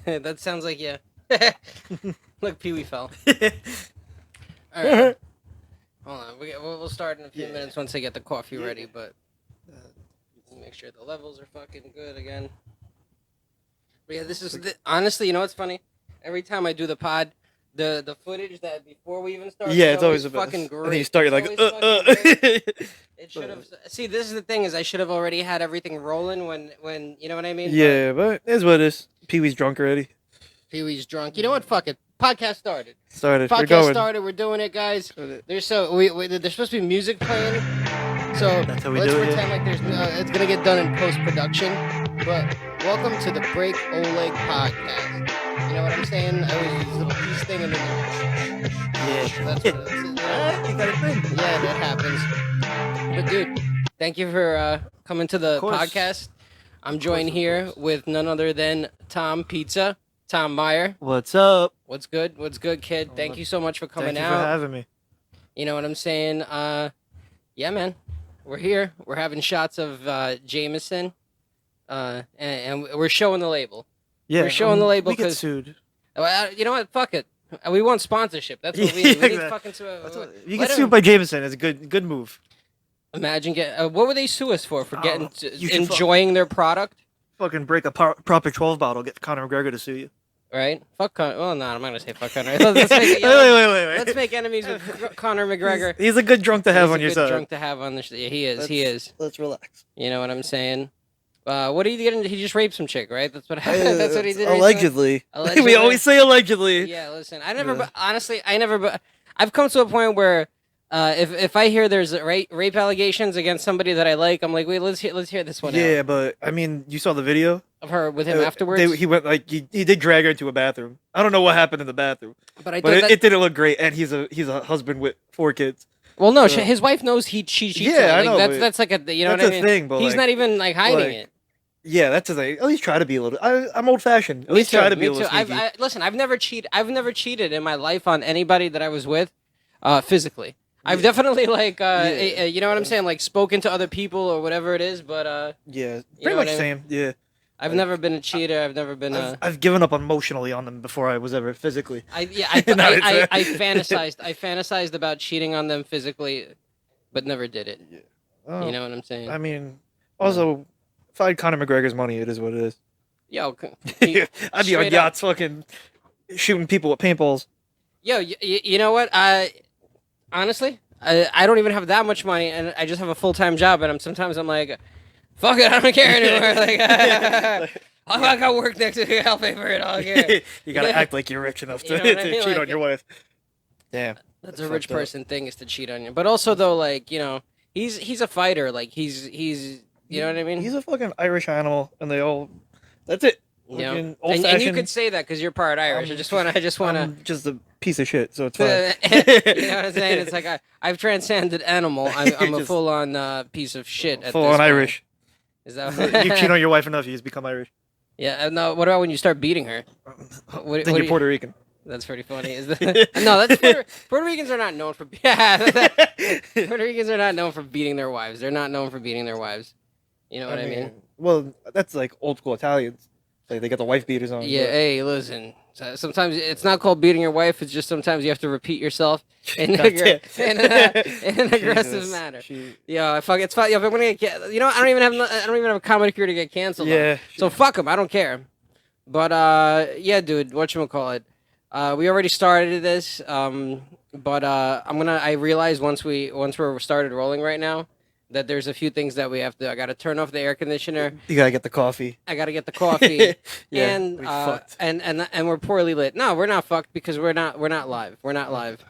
That sounds like yeah. Look, Pee Wee fell. All right. Hold on. We'll start in a few minutes once I get the coffee ready, but make sure the levels are fucking good again. But yeah, this is honestly, you know what's funny? Every time I do the pod, the footage that before we even start, it's always fucking great. And then you start, you're like, It should have. See, this is the thing is I should have already had everything rolling when you know what I mean. Yeah, but it's what it is. Pee Wee's drunk already. Pee Wee's drunk. You know what? Fuck it. Podcast started. Podcast started. We're doing it, guys. There's there's supposed to be music playing. So that's how we let's do it. pretend like there's it's gonna get done in post production. But welcome to the Break Oleg podcast. You know what I'm saying? I always use this little piece thing and then that's what it is. You got a thing. Yeah, that happens. But dude, thank you for coming to the podcast. I'm joined here with none other than Tom Meyer. What's up? What's good? What's good, kid? Thank you so much for coming out. Thank you for having me. You know what I'm saying? Yeah, man. We're here. We're having shots of Jamison. And we're showing the label. Yeah, we're showing the label because sued. You know what? Fuck it. We want sponsorship. That's what we need. We need fucking you get sued by Jamison. It's a good move. Imagine what would they sue us for getting enjoying their product? Fucking break a Proper 12 bottle. Get Conor McGregor to sue you. Right? Fuck Conor. Well, no, I'm not gonna say fuck Conor. Let's make, wait. Let's make enemies with Conor McGregor. He's a good drunk to have on your side. Drunk to have on the. Yeah, he is. Let's relax. You know what I'm saying? What did he get into? He just raped some chick, right? That's what happened. That's what he did. Allegedly. We always say allegedly. Yeah, listen. Honestly, I've come to a point where if I hear there's rape allegations against somebody that I like, I'm like, wait, let's hear this one out. Yeah, but I mean, you saw the video of her with him afterwards. He went he did drag her into a bathroom. I don't know what happened in the bathroom, but it didn't look great. And he's a husband with 4 kids. Well, no, his wife knows he cheats. Yeah, I know. That's like a you know what I mean. Thing, but he's not even like hiding it. Yeah, that's the thing. At least try to be a little. I'm old fashioned. At least try to be a little sneaky. Listen, I've never cheated in my life on anybody that I was with, physically. I've definitely you know what I'm saying, like spoken to other people or whatever it is, but yeah, pretty much same. Yeah, I've never been a cheater. I've never been. I've given up emotionally on them before I was ever physically. I fantasized about cheating on them physically, but never did it. Yeah. Oh, you know what I'm saying? I mean, also, if I had Conor McGregor's money, it is what it is. Yo, I'd be on yachts, fucking shooting people with paintballs. Yo, you know what? Honestly, I don't even have that much money, and I just have a full-time job, and sometimes I'm like, fuck it, I don't care anymore. I got work next week. I'll pay for it. I don't care. You gotta act like you're rich enough to cheat on your wife. Damn, that's a rich person thing is to cheat on you. But also though, like, you know, he's a fighter. Like he's you know what I mean. He's a fucking Irish animal, and that's it. You know, and you could say that because you're part Irish. I just want to. I'm just a piece of shit, so it's fine. You know what I'm saying? It's like I've transcended animal. I'm a full-on piece of shit. Full-on Irish. Is that you cheat on your wife enough, you just become Irish? Yeah. No. What about when you start beating her? Then you're Puerto Rican. That's pretty funny. No, that's Puerto Ricans are not known for. Puerto Ricans are not known for beating their wives. They're not known for beating their wives. You know what I mean? Well, that's like old school Italians. Like they got the wife beaters on. Yeah, hey, listen. Sometimes it's not called beating your wife. It's just sometimes you have to repeat yourself in an aggressive manner. Yeah, fuck. It's fine. If I'm gonna get, you know, I don't even have a comedy career to get canceled. Yeah. So fuck them. I don't care. But yeah, dude. Whatchamacallit? We already started this. But I realize once we're started rolling right now, that there's a few things that we have to. I got to turn off the air conditioner. You gotta get the coffee. I gotta get the coffee. Yeah, and we're poorly lit. No, we're not fucked because we're not live. We're not live.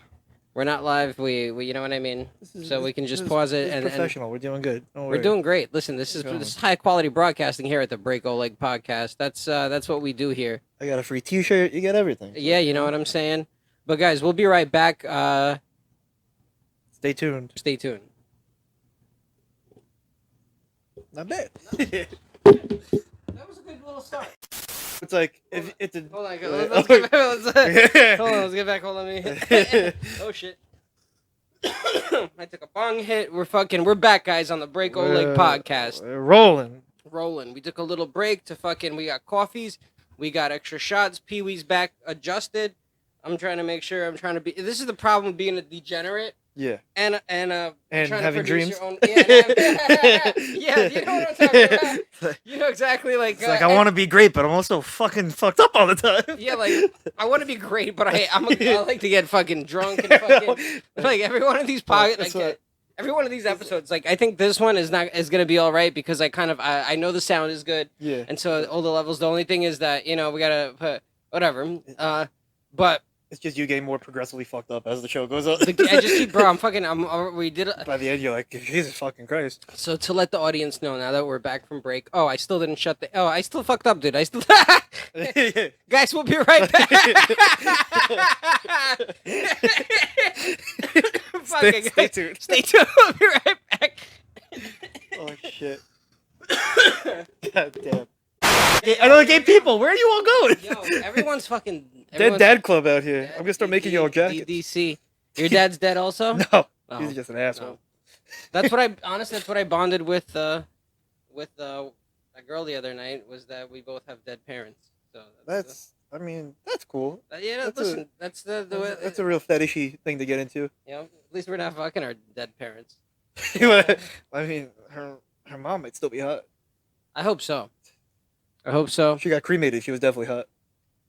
We you know what I mean. So we can just pause it and professional. We're doing good. We're doing great. Listen, this is high quality broadcasting here at the Break Oleg podcast. That's what we do here. I got a free T-shirt. You get everything. Yeah, you know what I'm saying. But guys, we'll be right back. Stay tuned. Stay tuned. Not bad. That was a good little start. It's like if it's a. Hold on, let's get back. Hold on, let's get back. Hold on, me. Oh shit! I took a bong hit. We're back, guys, on the Break Oleg podcast. We're rolling. We took a little break to we got coffees. We got extra shots. Pee-wee's back adjusted. I'm trying to make sure. I'm trying to be. This is the problem with being a degenerate. Yeah. And trying having to dreams. Your own, yeah, you know what I'm talking about. You know exactly like. It's like I want to be great, but I'm also fucking fucked up all the time. Yeah, like I want to be great, but I like to get fucking drunk and fucking like every one of these every one of these episodes. Like I think this one is gonna be all right because I know the sound is good. Yeah. And so all the levels. The only thing is that we gotta put whatever. But. It's just you getting more progressively fucked up as the show goes on. I just keep, bro. We did it. By the end, you're like, Jesus fucking Christ. So to let the audience know, now that we're back from break, I still didn't shut the. I still fucked up, dude. Guys, we'll be right back. Stay tuned. Stay tuned. We'll be right back. Oh shit. God damn. Another gay people. Where are you all going? Yo, everyone's fucking. Dead dad club out here. I'm gonna start making you all jackets. DC. Your dad's dead also? No. Oh, he's just an asshole. No. That's what I bonded with a girl the other night was that we both have dead parents. So that's cool. That's that's a real fetishy thing to get into. At least we're not fucking our dead parents. I mean, her mom might still be hot. I hope so. She got cremated. She was definitely hot.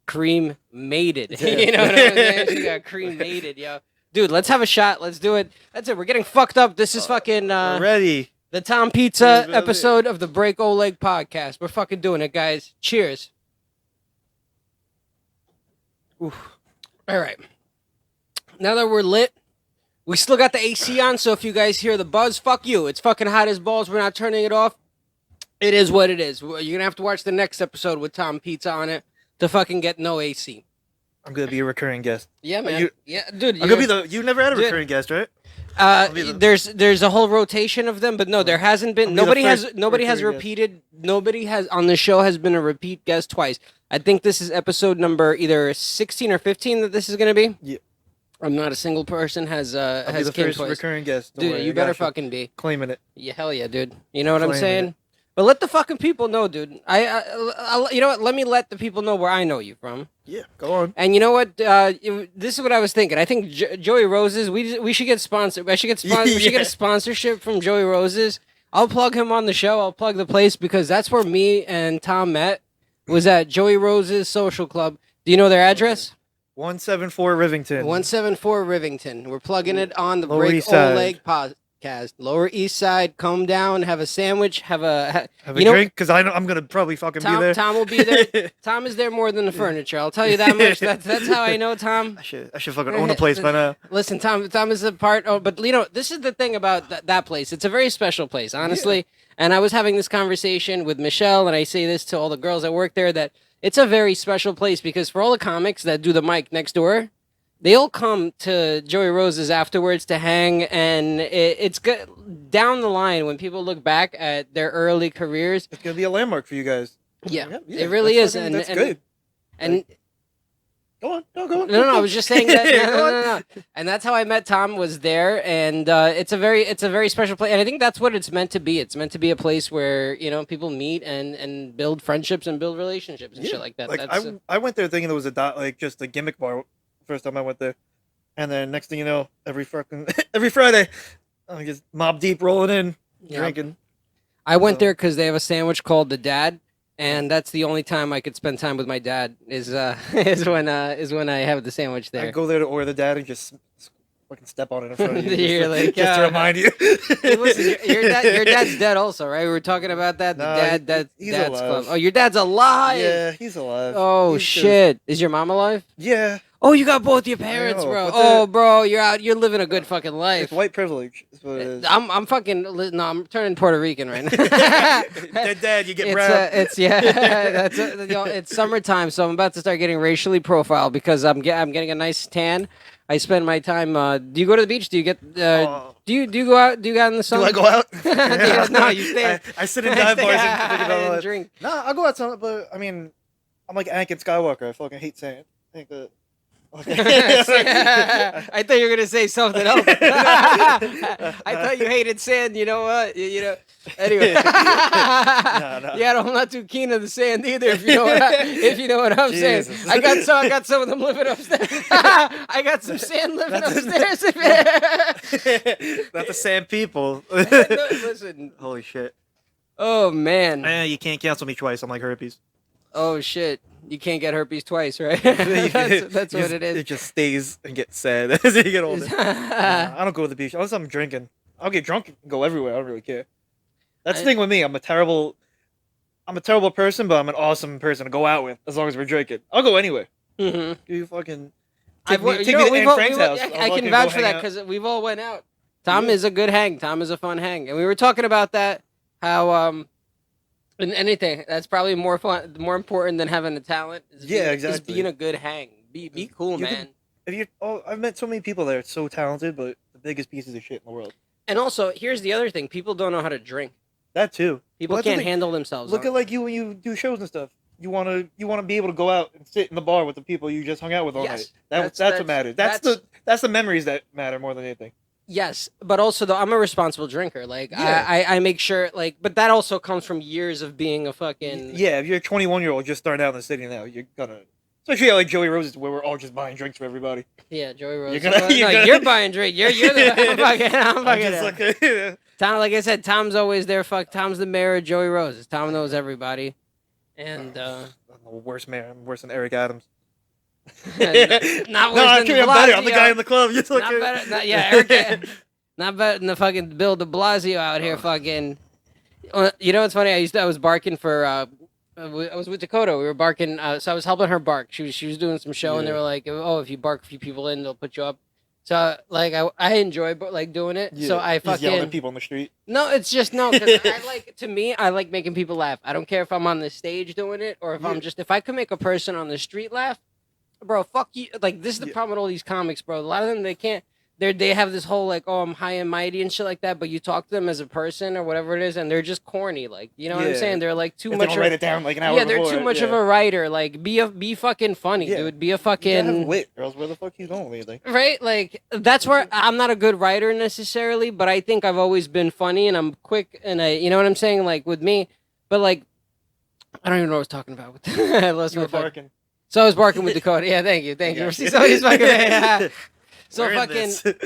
Cream-mated. You know what I'm saying? She got cream-mated, yo. Dude, let's have a shot. Let's do it. That's it. We're getting fucked up. This is fucking... ready. The Tom Pizza episode of the Break Oleg podcast. We're fucking doing it, guys. Cheers. Oof. All right. Now that we're lit, we still got the AC on, so if you guys hear the buzz, fuck you. It's fucking hot as balls. We're not turning it off. It is what it is. You're going to have to watch the next episode with Tom Pizza on it to fucking get no AC. I'm going to be a recurring guest. Yeah, man. Dude. I'm going to be you never had a recurring guest, right? There's a whole rotation of them, but no, there hasn't been. Nobody has repeated. Nobody has on the show has been a repeat guest twice. I think this is episode number either 16 or 15 that this is going to be. Yeah. I'm not a single person has I'll be the first recurring guest. Dude, you better fucking be claiming it. Yeah, hell yeah, dude. You know what I'm saying? But let the fucking people know, dude. I you know what? Let me let the people know where I know you from. Yeah, go on. And you know what? This is what I was thinking. I think Joey Rose's. We should get sponsored. We should get a sponsorship from Joey Rose's. I'll plug him on the show. I'll plug the place because that's where me and Tom met. Was at Joey Rose's Social Club. Do you know their address? 174 Rivington. 174 Rivington. We're plugging it on the Break Oleg podcast. Lower East Side. Come down, have a sandwich, have a drink because I'm gonna probably fucking be there. Tom will be there. Tom is there more than the furniture. I'll tell you that much. That's how I know Tom. I should fucking own the place by now. Listen, Tom is a part. Oh, but this is the thing about that place. It's a very special place, honestly. Yeah. And I was having this conversation with Michelle, and I say this to all the girls that work there that it's a very special place because for all the comics that do the mic next door. They all come to Joey Rose's afterwards to hang, and it's good down the line when people look back at their early careers. It's gonna be a landmark for you guys. Yeah, it really is, and that's good. And go on. No. No, I was just saying that. No. And that's how I met Tom. Was there, and it's a very special place, and I think that's what it's meant to be. It's meant to be a place where people meet and build friendships and build relationships and shit like that. Like I went there thinking it was just a gimmick bar. First time I went there, and then next thing you know, every Friday, I just mob deep rolling in, drinking. I went there because they have a sandwich called the Dad, and that's the only time I could spend time with my dad is when I have the sandwich there. I go there to order the Dad and just fucking step on it in front of you, just to remind you. Hey, listen, your dad's dead also, right? We were talking about that. He's Dad's alive. club. Oh, your dad's alive. Yeah, he's alive. Oh shit! Is your mom alive? Yeah. Oh, you got both your parents, bro. Bro, you're out. You're living a good fucking life. It's white privilege. Is what it is. I'm fucking. No, I'm turning Puerto Rican right now. Dad, you get brown. It's summertime, so I'm about to start getting racially profiled because I'm getting a nice tan. I spend my time. Do you go to the beach? Do you get? Do you go out? Do you go out in the sun? Do I go out? No, you stay. I sit in dive bars and drink. No, I'll go out some, but I mean, I'm like Anakin Skywalker. I fucking hate saying it. I think that. I thought you were gonna say something else. I thought you hated sand. You know what? Anyway, No. yeah, I'm not too keen on the sand either. If you know what I'm saying. Jesus. I got some of them living upstairs. I got some sand living upstairs. Not the sand people. No, listen. Holy shit. Oh man. You can't cancel me twice. I'm like herpes. Oh shit. You can't get herpes twice, right? that's what it is. It just stays and gets sad as you get older. I don't go to the beach unless I'm drinking. I'll get drunk and go everywhere. I don't really care. That's the thing with me. I'm a terrible person, but I'm an awesome person to go out with as long as we're drinking. I'll go anywhere. Mm-hmm. You fucking take me to Anne Frank's house. I can vouch for that because we've all went out. Tom is a good hang. Tom is a fun hang, and we were talking about that. How in anything that's probably more fun, more important than having a talent. Exactly. Is being a good hang. Be cool, man. I've met so many people that are so talented, but the biggest pieces of shit in the world. And also, here's the other thing: people don't know how to drink. That too. People can't handle themselves. Look at like you when you do shows and stuff. You wanna be able to go out and sit in the bar with the people you just hung out with all night. That's what matters. That's the memories that matter more than anything. Yes, but also though I'm a responsible drinker. Like I make sure but that also comes from years of being a fucking If you're a 21-year-old just starting out in the city now, you're gonna especially like Joey Rose's where we're all just buying drinks for everybody. Yeah, Joey Rose. You're buying drink. You're the I'm fucking Tom, like I said, Tom's always there. Tom's the mayor of Joey Rose. Tom knows everybody. And I'm the worst mayor. I'm worse than Eric Adams. Not worse than I'm better. I'm the guy in the club. Not better. Eric. Not better than the fucking Bill de Blasio out here. Fucking. You know what's funny? I was barking for. I was with Dakota. We were barking. So I was helping her bark. She was doing some show, and they were like, "Oh, if you bark a few people in, they'll put you up." So like I enjoy doing it. Yeah. So I fucking yelling at people on the street. No, it's just no. Because I like making people laugh. I don't care if I'm on the stage doing it or if I can make a person on the street laugh. Bro, fuck you. Like, this is the problem with all these comics, bro. A lot of them, they can't. They have this whole, like, oh, I'm high and mighty and shit like that, but you talk to them as a person or whatever it is, and they're just corny. Like, you know what I'm saying? They're, like, too much. They don't write it down, like, an hour before. They're too much of a writer. Like, be fucking funny, dude. Be a fucking... You have wit, or else where the fuck you going with anything? Right? Like, that's where... I'm not a good writer, necessarily, but I think I've always been funny, and I'm quick, and you know what I'm saying? Like, with me. But, like, I don't even know what I was talking about. I lost my barking. So I was barking with Dakota. Yeah, thank you. Somebody's fucking.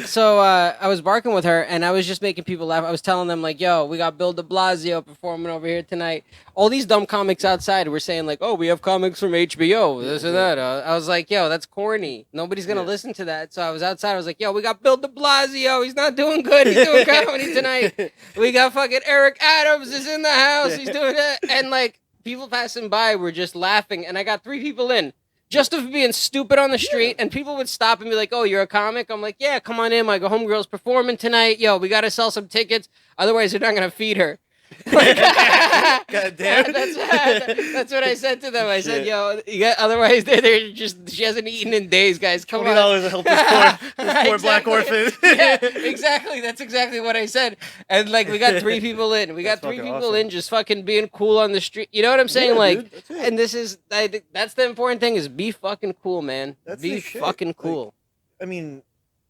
So I was barking with her, and I was just making people laugh. I was telling them like, "Yo, we got Bill de Blasio performing over here tonight." All these dumb comics outside were saying like, "Oh, we have comics from HBO, this and that." I was like, "Yo, that's corny. Nobody's gonna listen to that." So I was outside. I was like, "Yo, we got Bill de Blasio. He's not doing good. He's doing comedy tonight. We got fucking Eric Adams is in the house. He's doing it." And like. People passing by were just laughing, and I got 3 people in just of being stupid on the street, and people would stop and be like, "Oh, you're a comic?" I'm like, "Yeah, come on in. My homegirl's performing tonight. Yo, we got to sell some tickets. Otherwise, you're not going to feed her." God damn. That's what I said to them. I said, "Yo, otherwise they're just she hasn't eaten in days, guys. Come on, $20 to help this poor black orphan." Yeah, exactly. That's exactly what I said. And like we got 3 people in. We got 3 people in just fucking being cool on the street. You know what I'm saying? Yeah, like, dude, and that's the important thing is be fucking cool, man. Be fucking cool. Like, I mean,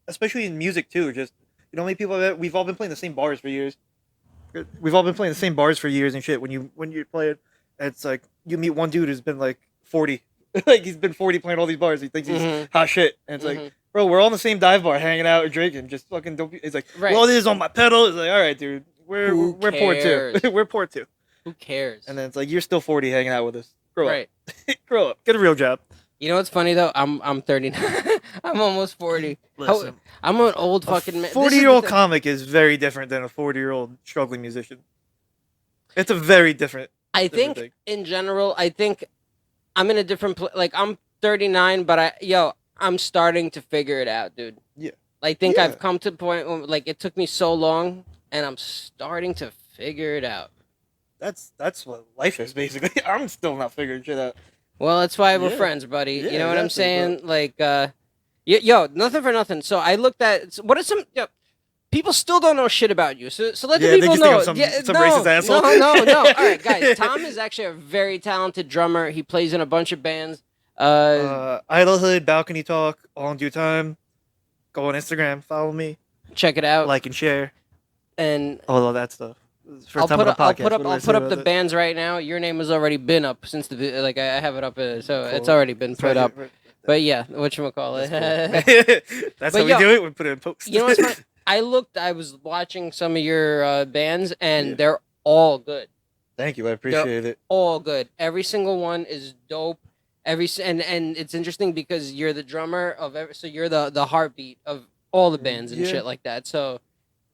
especially in music too. Just many people we've all been playing the same bars for years. We've all been playing the same bars for years and shit. When you play it, it's like you meet one dude who's been like 40, like he's been 40 playing all these bars. He thinks he's hot shit, and it's like, bro, we're all in the same dive bar, hanging out or drinking. Just fucking don't. It's like, well, this is on my pedal. It's like, all right, dude, we're poor too. We're poor too. Who cares? And then it's like you're still 40, hanging out with us. Grow up. Grow up. Get a real job. You know what's funny though? I'm 39. I'm almost 40. Listen, I'm an old fucking man. 40-year-old comic is very different than a 40-year-old struggling musician. It's a very different. I think in general, I'm in a different place. Like I'm 39, but I'm starting to figure it out, dude. Yeah. I think I've come to the point where like it took me so long, and I'm starting to figure it out. That's what life is basically. I'm still not figuring shit out. Well, that's why we're friends, buddy. Yeah, you know what I'm saying? Bro. Like, nothing for nothing. So I looked at what are some people still don't know shit about you. So let the people know. Some racist asshole. No. All right, guys. Tom is actually a very talented drummer. He plays in a bunch of bands. Idlehood, balcony talk, all in due time. Go on Instagram, follow me, check it out. like and share, And all of that stuff. First time on a podcast. I'll put up the bands right now. Your name has already been up since I have it up, so Cool. it's already been put up. Right. But yeah, whatchamacallit. That's But how we yo, do it. We put it in post. You know what's funny? I was watching some of your bands, and they're all good. Thank you. I appreciate it. All good. Every single one is dope. And it's interesting because you're the drummer of so you're the heartbeat of all the bands and shit like that. So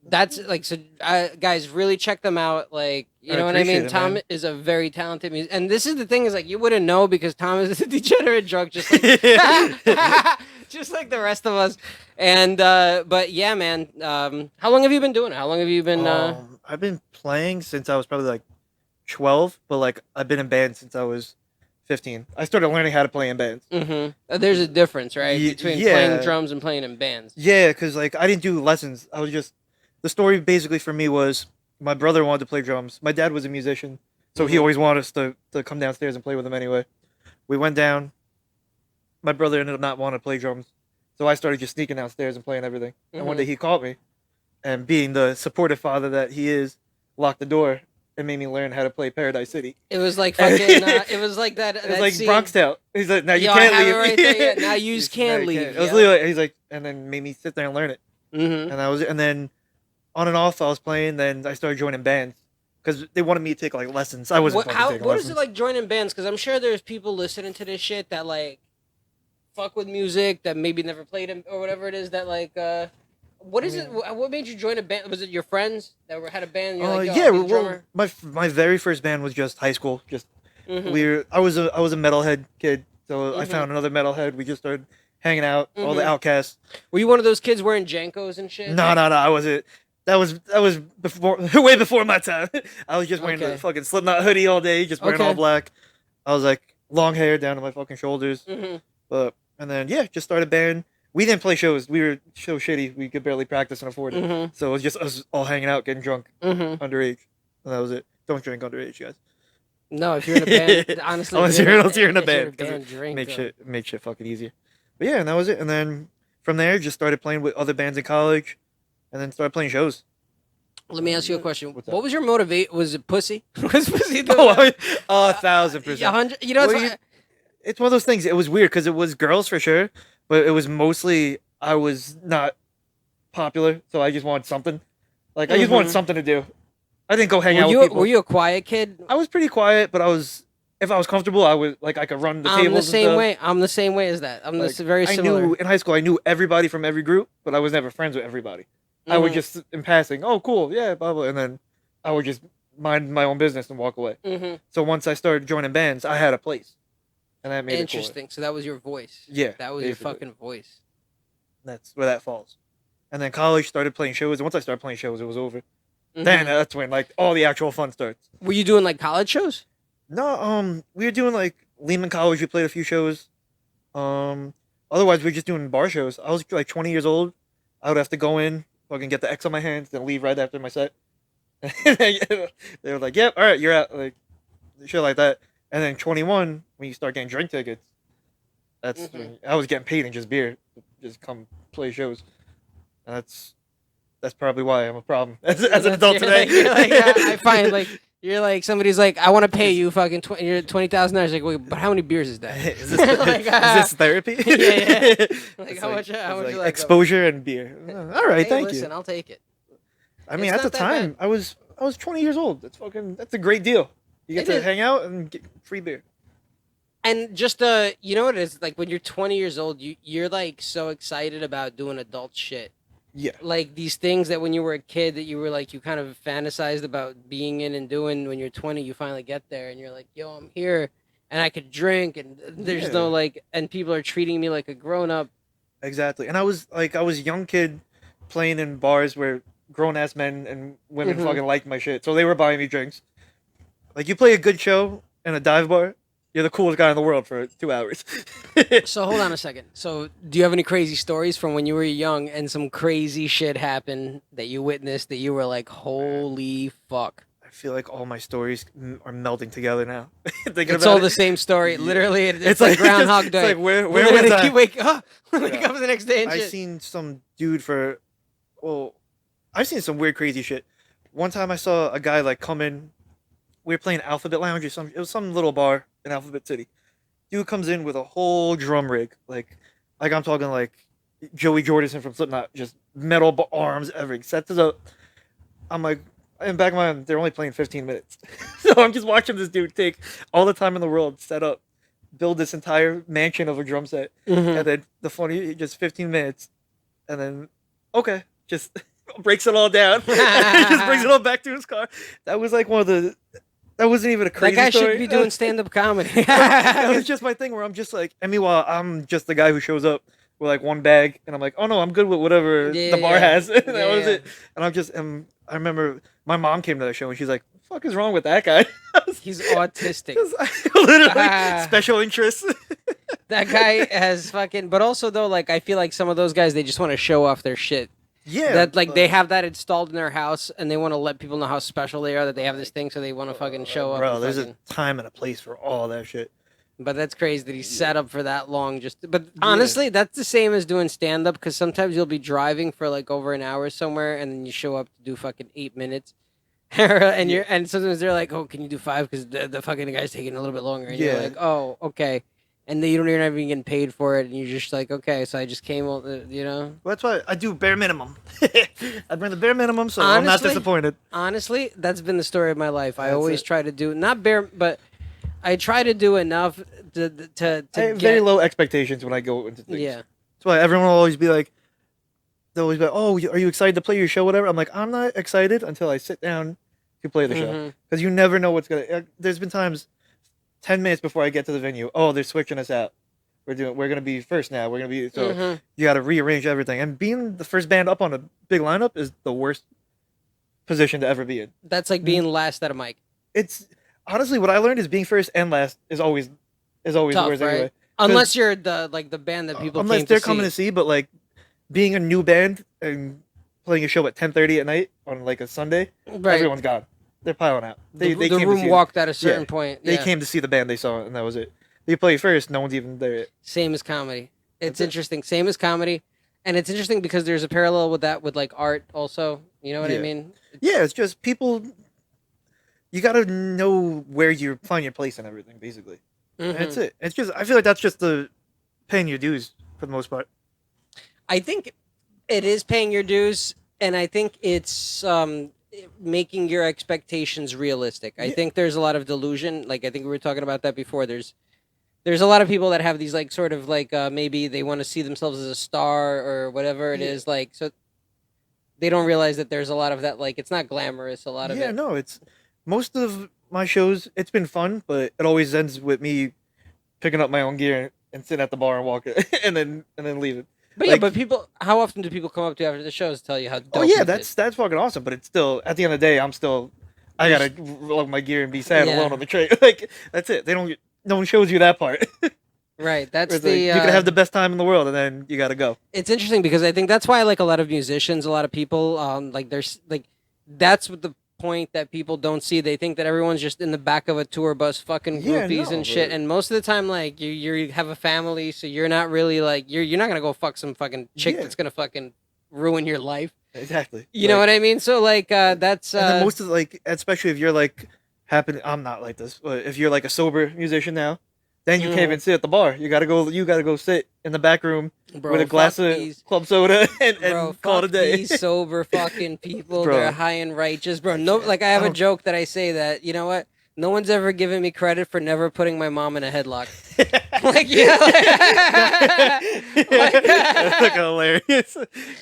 that's like, so guys, really check them out. Like, you know what I mean? Tom is a very talented musician, and this is the thing, is like, you wouldn't know because Tom is a degenerate drunk, just like just like the rest of us. And but yeah, man, how long have you been doing it? How long have you been I've been playing since I was probably like 12, but like I've been in bands since I was 15. I started learning how to play in bands. There's a difference, right, between playing drums and playing in bands. Yeah, because like I didn't do lessons. I was just, the story basically for me was my brother wanted to play drums. My dad was a musician, so he always wanted us to come downstairs and play with him anyway. We went down. My brother ended up not wanting to play drums, so I started just sneaking downstairs and playing everything. And one day he caught me, and being the supportive father that he is, locked the door and made me learn how to play Paradise City. It was like fucking. It was like that. It was like scene. Bronx Tale. He's like, now you Yo, can't I have leave. it right there. Yeah, now you can't leave. It was literally, he's like, and then made me sit there and learn it. And that was it. And then on and off, I was playing. Then I started joining bands because they wanted me to take like lessons. I wasn't. What is it like joining bands? Because I'm sure there's people listening to this shit that like fuck with music, that maybe never played it or whatever it is. That like, what is it? What made you join a band? Was it your friends that had a band? You're like, yeah. Well, my very first band was just high school. Just I was a metalhead kid, so I found another metalhead. We just started hanging out. All the outcasts. Were you one of those kids wearing Jankos and shit? No. I wasn't. That was before, way before my time. I was just wearing the fucking Slipknot hoodie all day, just wearing all black. I was like long hair down to my fucking shoulders. But and then just started band. We didn't play shows. We were so shitty we could barely practice and afford it. So it was just us all hanging out, getting drunk, underage, and that was it. Don't drink underage, guys. No, if you're in a band, honestly, unless you're in a band, make shit fucking easier. But yeah, and that was it. And then from there, just started playing with other bands in college. And then started playing shows. Let me ask you a question. What was your motivate? Was it pussy? Was pussy? 1,000%. 100. You know, it's one of those things. It was weird because it was girls for sure, but it was mostly I was not popular, so I just wanted something. Like I just wanted something to do. I didn't go hang out with people. Were you a quiet kid? I was pretty quiet, but if I was comfortable, I was like I could run the tables. I'm the same way. I'm the same way as that. I'm like, very similar. In high school, I knew everybody from every group, but I was never friends with everybody. I would just, in passing, oh, cool, yeah, blah, blah. And then I would just mind my own business and walk away. So once I started joining bands, I had a place. And that made it interesting. So that was your voice. Yeah. That was your fucking voice. That's where that falls. And then college, started playing shows. And once I started playing shows, it was over. Then that's when, like, all the actual fun starts. Were you doing, like, college shows? No, we were doing, like, Lehman College. We played a few shows. Otherwise, we were just doing bar shows. I was, like, 20 years old. I would have to go in, fucking get the X on my hands, then leave right after my set. They were like, "Yep, all right, you're out." Like shit like that. And then 21, when you start getting drink tickets, that's when I was getting paid in just beer, just come play shows. And that's probably why I'm a problem as an adult today. I find like you're like somebody's like, "I want to pay you fucking $20,000." Like, wait, but how many beers is that? Is this therapy? Yeah. Like how much? Like exposure and beer. All right, thank you. Listen, I'll take it. I mean, at the time, I was 20 years old. That's a great deal. You get to hang out and get free beer. And just you know what it is, like when you're 20 years old, you're like so excited about doing adult shit. Yeah. Like these things that when you were a kid that you were like, you kind of fantasized about being in and doing. When you're 20, you finally get there and you're like, yo, I'm here and I could drink and there's no like, and people are treating me like a grown up. Exactly. And I was a young kid playing in bars where grown ass men and women fucking liked my shit. So they were buying me drinks. Like you play a good show in a dive bar, you're the coolest guy in the world for 2 hours. So hold on a second. So do you have any crazy stories from when you were young and some crazy shit happened that you witnessed that you were like, holy fuck? I feel like all my stories are melding together now. It's all the same story. Literally, it's like Groundhog Day. It's like where was I? Wake up the next day and I shit. seen some dude I've seen some weird, crazy shit. One time I saw a guy like come in. We were playing Alphabet Lounge or something. It was some little bar in Alphabet City. Dude comes in with a whole drum rig, like I'm talking like Joey Jordison from Slipknot, just metal arms, everything. Sets it up. I'm like, in back of my mind, they're only playing 15 minutes, so I'm just watching this dude take all the time in the world, set up, build this entire mansion of a drum set, and then just 15 minutes, and then okay, just breaks it all down. He just brings it all back to his car. That was like that wasn't even a crazy That guy story. should be doing stand-up comedy. That was just my thing where I'm just like, and meanwhile, I'm just the guy who shows up with like one bag, and I'm like, oh no, I'm good with whatever the bar has. And that was it. And I remember my mom came to the show, and she's like, what the fuck is wrong with that guy? He's autistic. Literally, special interests. That guy has fucking... But also, though, like, I feel like some of those guys, they just want to show off their shit. Yeah. That, like, they have that installed in their house, and they want to let people know how special they are, that they have this thing, so they want to fucking show up. Bro, there's a time and a place for all that shit. But that's crazy that he sat up for that long. But honestly, that's the same as doing stand-up, because sometimes you'll be driving for, like, over an hour somewhere, and then you show up to do fucking 8 minutes. And sometimes they're like, oh, can you do 5? Because the fucking guy's taking a little bit longer. And you're like, oh, okay. And then you're not even getting paid for it, and you're just like, okay, so I just came, you know? Well, that's why I do bare minimum. I bring the bare minimum, so I'm not disappointed. Honestly, that's been the story of my life. I always try to do, not bare, but I try to do enough to I have very low expectations when I go into things. Yeah. That's why everyone will always be like, oh, are you excited to play your show, whatever? I'm like, I'm not excited until I sit down to play the show. Because you never know what's going to... There's been times... 10 minutes before I get to the venue, oh, they're switching us out. We're gonna be first now. We're gonna be you got to rearrange everything. And being the first band up on a big lineup is the worst position to ever be in. That's like being last at a mic. It's honestly what I learned is being first and last is always tough, the worst right? anyway. Unless you're the band that people unless they're coming to see, but like being a new band and playing a show at 10:30 at night on like a Sunday, everyone's gone. They're piling out. They the came room walked at a certain point. They came to see the band they saw, and that was it. They play first, no one's even there. Same as comedy. It's interesting. Same as comedy. And it's interesting because there's a parallel with that with like art also. You know what I mean? Yeah, it's just people... You got to know where you find your place and everything, basically. That's it. It's just... I feel like that's just the paying your dues for the most part. I think it is paying your dues, and I think it's... making your expectations realistic. I think there's a lot of delusion. Like I think we were talking about that before. There's a lot of people that have these like sort of like maybe they want to see themselves as a star or whatever it is. Like so, they don't realize that there's a lot of that. Like it's not glamorous. A lot of it. Yeah, no, it's most of my shows. It's been fun, but it always ends with me picking up my own gear and sitting at the bar and walking, and then leaving. But like, but people, how often do people come up to you after the shows to tell you how dope? Oh yeah, that's fucking awesome. But it's still at the end of the day, I gotta lug my gear and be sad alone on the train. Like that's it. No one shows you that part. Right. That's the you can have the best time in the world, and then you gotta go. It's interesting because I think that's why like a lot of musicians, a lot of people, like there's like that's what the point that people don't see. They think that everyone's just in the back of a tour bus fucking groupies and shit, and most of the time like you have a family, so you're not really like you're not gonna go fuck some fucking chick that's gonna fucking ruin your life. Exactly. You know what I mean? So like that's and then most of like, especially if you're like I'm not like this, but if you're like a sober musician now, then you can't even sit at the bar. You gotta go sit in the back room with a glass of club soda and call it a day. These sober fucking people, they're high and righteous, bro. No, like I have a joke that I say that, you know what? No one's ever given me credit for never putting my mom in a headlock. Like, like hilarious.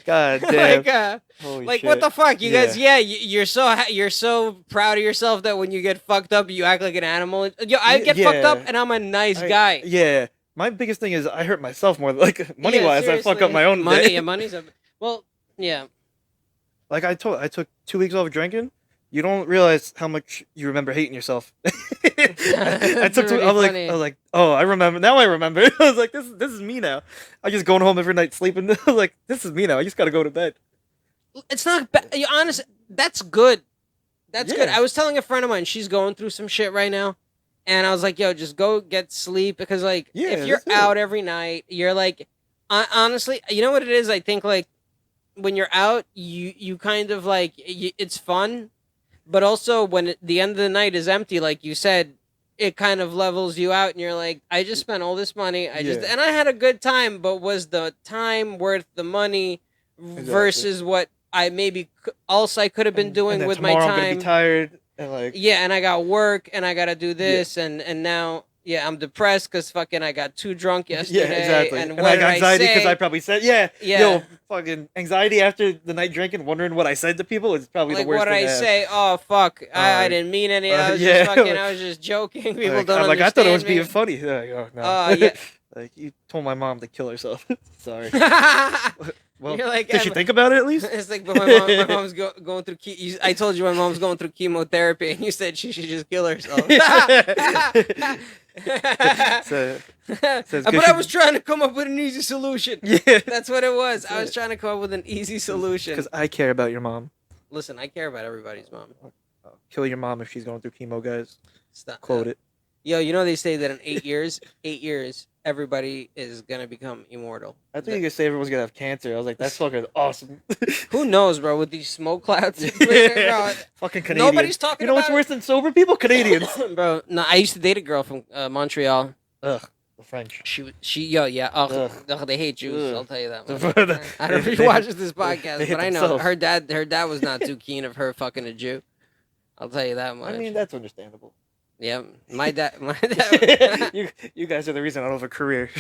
God damn. Like what the fuck, you guys? Yeah, you're so proud of yourself that when you get fucked up, you act like an animal. Yo, I get fucked up, and I'm a nice guy. Yeah, my biggest thing is I hurt myself more. Like money wise, I fuck up my own money. Day. Yeah, money's a well, yeah. Like I took 2 weeks off drinking. You don't realize how much you remember hating yourself. I was like, oh, I remember. Now I remember. I was like, this is me now. I'm just going home every night sleeping. I was like, this is me now. I just gotta go to bed. It's not bad. Honest, that's good. That's good. I was telling a friend of mine, she's going through some shit right now. And I was like, yo, just go get sleep. Because, like, if you're out every night, you're like, honestly, you know what it is? I think, like, when you're out, you kind of, like, it's fun. But also, when the end of the night is empty, like you said, it kind of levels you out. And you're like, I just spent all this money. And I had a good time. But was the time worth the money versus what I could have been doing with my time? I'm gonna be tired. And like, and I got work and I gotta do this and now I'm depressed because fucking I got too drunk yesterday. Yeah, exactly. And I got anxiety because I probably said yo, fucking anxiety after the night drinking, wondering what I said to people is probably like the worst what thing I say. Oh fuck, I didn't mean any. I was just fucking. I was just joking. People don't understand. I thought it was being funny. Like, oh no. Yeah. Like you told my mom to kill herself. Sorry. Well, you're like, did she think about it at least? It's like, but my mom's going through. I told you my mom's going through chemotherapy, and you said she should just kill herself. But I was trying to come up with an easy solution. Yeah, that's what it was. I was trying to come up with an easy solution. Because I care about your mom. Listen, I care about everybody's mom. Kill your mom if she's going through chemo, guys. Stop. Quote it. Yo, you know they say that in 8 years, everybody is gonna become immortal. I thought you were gonna say everyone's gonna have cancer. I was like, that's fucking awesome. Who knows, bro? With these smoke clouds, bro, fucking Canadians. Nobody's talking. You know what's worse than sober people? Canadians, bro. No, I used to date a girl from Montreal. Ugh, the French. They hate Jews. I'll tell you that. I don't know if he watches this podcast, but I know her dad was not too keen of her fucking a Jew. I'll tell you that much. I mean, that's understandable. Yeah, my dad. you guys are the reason I don't have a career.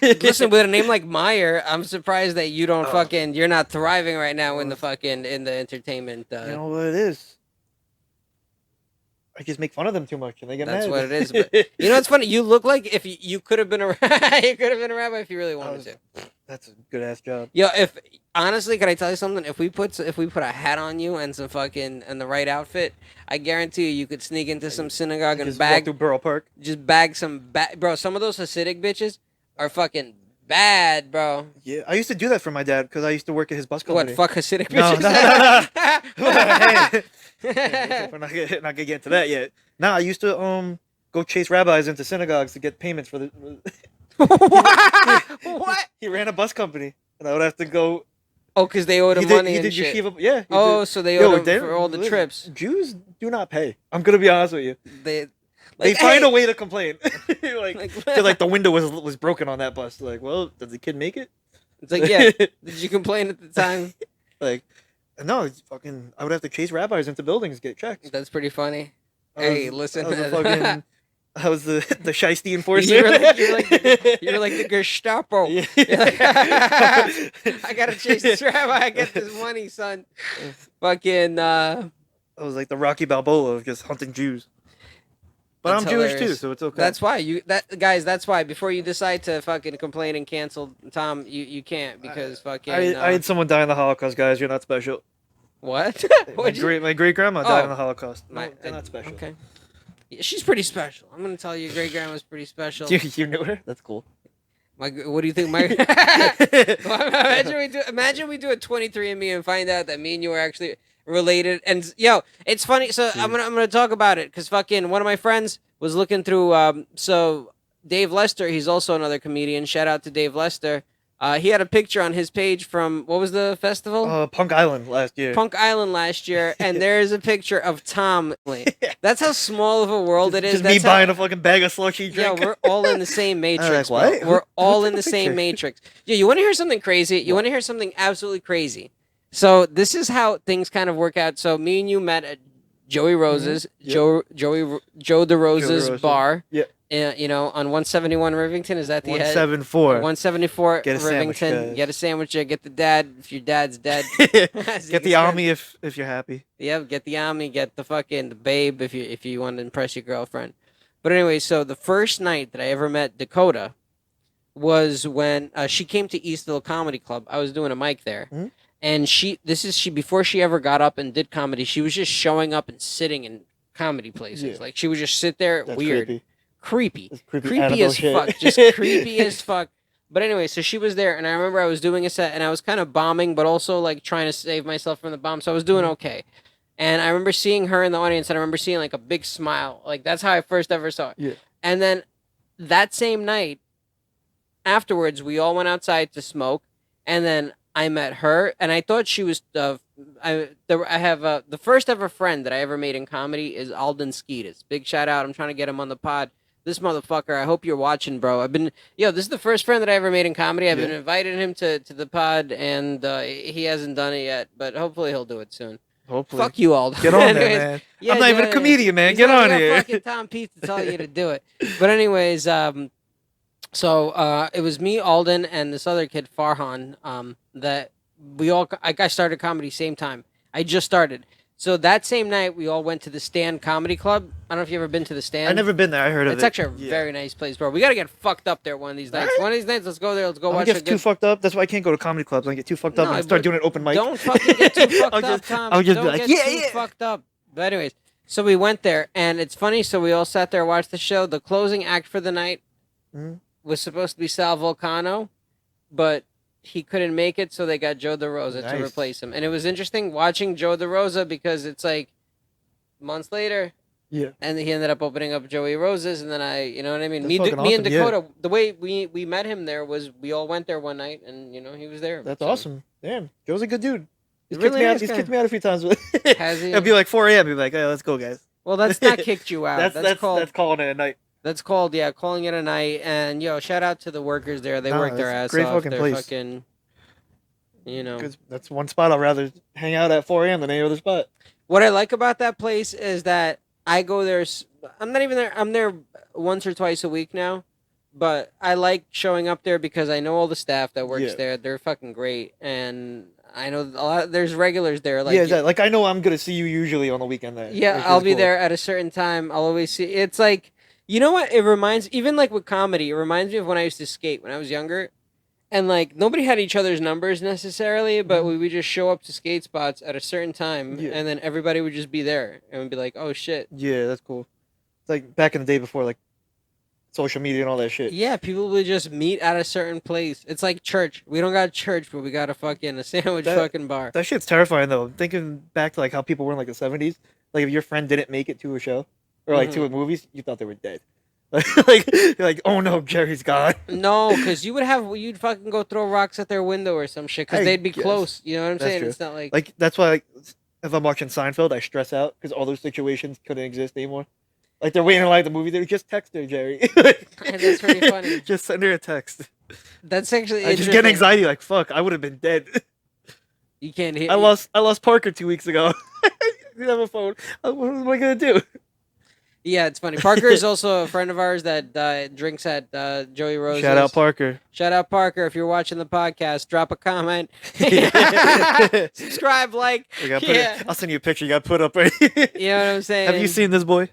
Listen, with a name like Meyer, I'm surprised that you don't you're not thriving right now in the entertainment. You know what it is? I just make fun of them too much, and they get mad. That's what it is. But you know, it's funny. You look like if you could have been a you could have been a rabbi if you really wanted to. That's a good ass job. Yo, if honestly, can I tell you something? If we put a hat on you and some and the right outfit, I guarantee you could sneak into some synagogue and walk through Borough Park. Just bag some bro. Some of those Hasidic bitches are fucking bad, bro. Yeah, I used to do that for my dad because I used to work at his bus company. What, fuck Hasidic bitches? No. We're not gonna get into that yet. I used to go chase rabbis into synagogues to get payments for the. What? He ran a bus company, and I would have to go. Oh, because they owed him money and shit. Yeshiva, yeah. So they owed him for all the trips. Jews do not pay. I'm gonna be honest with you. They find a way to complain. like the window was broken on that bus. Like, well, did the kid make it? It's like, yeah. Did you complain at the time? Like, no, it's fucking. I would have to chase rabbis into buildings to get checked. That's pretty funny. Listen. I was the shiesty enforcer. You're like the Gestapo. Yeah. Like, I gotta chase this rabbi. I get this money, son. Fucking. I was like the Rocky Balboa of just hunting Jews. But I'm Jewish too, so it's okay. That's why guys. That's why before you decide to fucking complain and cancel Tom, you can't because fucking. I had someone die in the Holocaust, guys. You're not special. What? my great grandma died in the Holocaust. They're not special. Okay. Yeah, she's pretty special. I'm gonna tell you, great grandma's pretty special. You knew her? That's cool. What do you think? Imagine we do a 23andMe and find out that me and you are actually related. And yo, it's funny. So I'm gonna talk about it because fucking one of my friends was looking through. So Dave Lester, he's also another comedian. Shout out to Dave Lester. He had a picture on his page from, what was the festival? Punk Island last year. And there's a picture of Tom. That's how small of a world it is. Just me buying a fucking bag of slushy drink. Yeah, we're all in the same matrix. What? We're all in the same matrix. Yeah, you want to hear something crazy? You want to hear something absolutely crazy? So this is how things kind of work out. So me and you met at Joey Rose's, Joe DeRosa's bar. Yeah. On 171 Rivington, is that the 174? 174 Get a Rivington. Sandwich, get a sandwich. Get the dad if your dad's dead. Get the Ami if you're happy. Yeah, get the Ami. Get the babe if you want to impress your girlfriend. But anyway, so the first night that I ever met Dakota was when she came to Eastville Comedy Club. I was doing a mic there. Mm-hmm. And before she ever got up and did comedy, she was just showing up and sitting in comedy places. Yeah. Like she would just sit there. That's weird. Creepy creepy as fuck. Just creepy as fuck. But anyway, so she was there, and I remember I was doing a set, and I was kind of bombing, but also like trying to save myself from the bomb. So I was doing okay. And I remember seeing her in the audience, and I remember seeing like a big smile. Like that's how I first ever saw it. Yeah. And then that same night, afterwards, we all went outside to smoke, and then I met her, and I thought she was I have the first ever friend that I ever made in comedy is Alden Skeetus. Big shout out! I'm trying to get him on the pod. This motherfucker, I hope you're watching, bro. This is the first friend that I ever made in comedy. I've been inviting him to the pod, and he hasn't done it yet, but hopefully he'll do it soon. Hopefully. Fuck you, Alden. Get on there, man. Yeah, I'm not even a comedian, man. He's Get not on got here. Fucking Tom Pete to tell you to do it. But anyways, so it was me, Alden, and this other kid, Farhan, that I started comedy same time. I just started. So that same night, we all went to the Stand Comedy Club. I don't know if you've ever been to the Stand. I've never been there. I heard of it. It's actually a very nice place, bro. We got to get fucked up there one of these nights. Right. One of these nights, let's go there. Let's go watch I get too fucked up. That's why I can't go to comedy clubs. I get too fucked up and I start doing an open mic. Don't fucking get too fucked up, Tom. I'll just don't be like, get too fucked up. But anyways, so we went there, and it's funny. So we all sat there and watched the show. The closing act for the night was supposed to be Sal Vulcano, but he couldn't make it, so they got Joe DeRosa to replace him. And it was interesting watching Joe DeRosa because it's like months later. Yeah. And he ended up opening up Joey Rose's, and then you know what I mean? That's Me awesome, and Dakota, the way we met him there was we all went there one night, and, you know, he was there. That's awesome. Damn. Joe's a good dude. He's really kicked me out a few times. Has he? It'll be like 4 a.m. He'll be like, hey, let's go, guys. Well, that's not kicked you out. That's calling it a night. That's called, calling it a night. And, shout out to the workers there. They work their ass great off. Fucking They're place. fucking, you know. That's one spot I'd rather hang out at 4 a.m. than any other spot. What I like about that place is that I go there. I'm not even there. I'm there once or twice a week now. But I like showing up there because I know all the staff that works there. They're fucking great. And I know there's regulars there. Like, I know I'm going to see you usually on the weekend there. Yeah, I'll be there at a certain time. I'll always see. It's like, you know what? It reminds, even like with comedy, it reminds me of when I used to skate when I was younger. And like, nobody had each other's numbers necessarily, but we would just show up to skate spots at a certain time, and then everybody would just be there and would be like, oh shit. Yeah, that's cool. It's like back in the day before like social media and all that shit. Yeah, people would just meet at a certain place. It's like church. We don't got church, but we got a sandwich fucking bar. That shit's terrifying though. Thinking back to like how people were in like the 70s. Like if your friend didn't make it to a show or like to a movies, you thought they were dead. You're like, oh no, Jerry's gone. No, because you'd fucking go throw rocks at their window or some shit because they'd be close. You know what I'm saying? True. It's not like that's why if I'm watching Seinfeld, I stress out because all those situations couldn't exist anymore. Like they're waiting in line at the movie, they just text her, Jerry. That's pretty funny. Just send her a text. That's actually I just get anxiety. Like fuck, I would have been dead. You can't hit. I lost Parker 2 weeks ago. I didn't have a phone. What am I gonna do? Yeah, it's funny. Parker is also a friend of ours that drinks at Joey Rose's. Shout out Parker. Shout out Parker. If you're watching the podcast, drop a comment. Subscribe, like. I'll send you a picture. You got to put up right. You know what I'm saying? Have you seen this boy?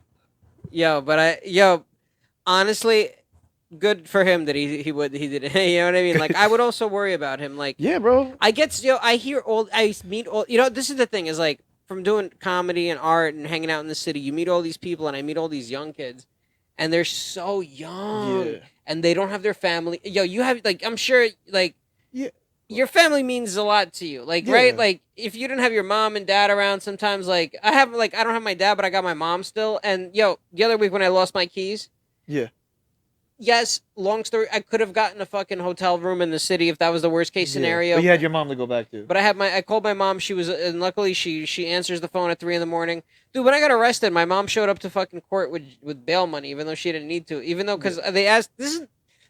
Honestly, good for him that he did it. You know what I mean? Like I would also worry about him. Like yeah, bro. I meet all. This is the thing is like. From doing comedy and art and hanging out in the city, you meet all these people, and I meet all these young kids, and they're so young, and they don't have their family. You have like I'm sure like your family means a lot to you, like right? Like if you didn't have your mom and dad around, sometimes like I don't have my dad, but I got my mom still. And the other week when I lost my keys, yes, long story. I could have gotten a fucking hotel room in the city if that was the worst case scenario. But you had your mom to go back to. But I called my mom. She was, and luckily she answers the phone at 3 a.m. Dude, when I got arrested, my mom showed up to fucking court with bail money, even though she didn't need to. Even though, because they asked,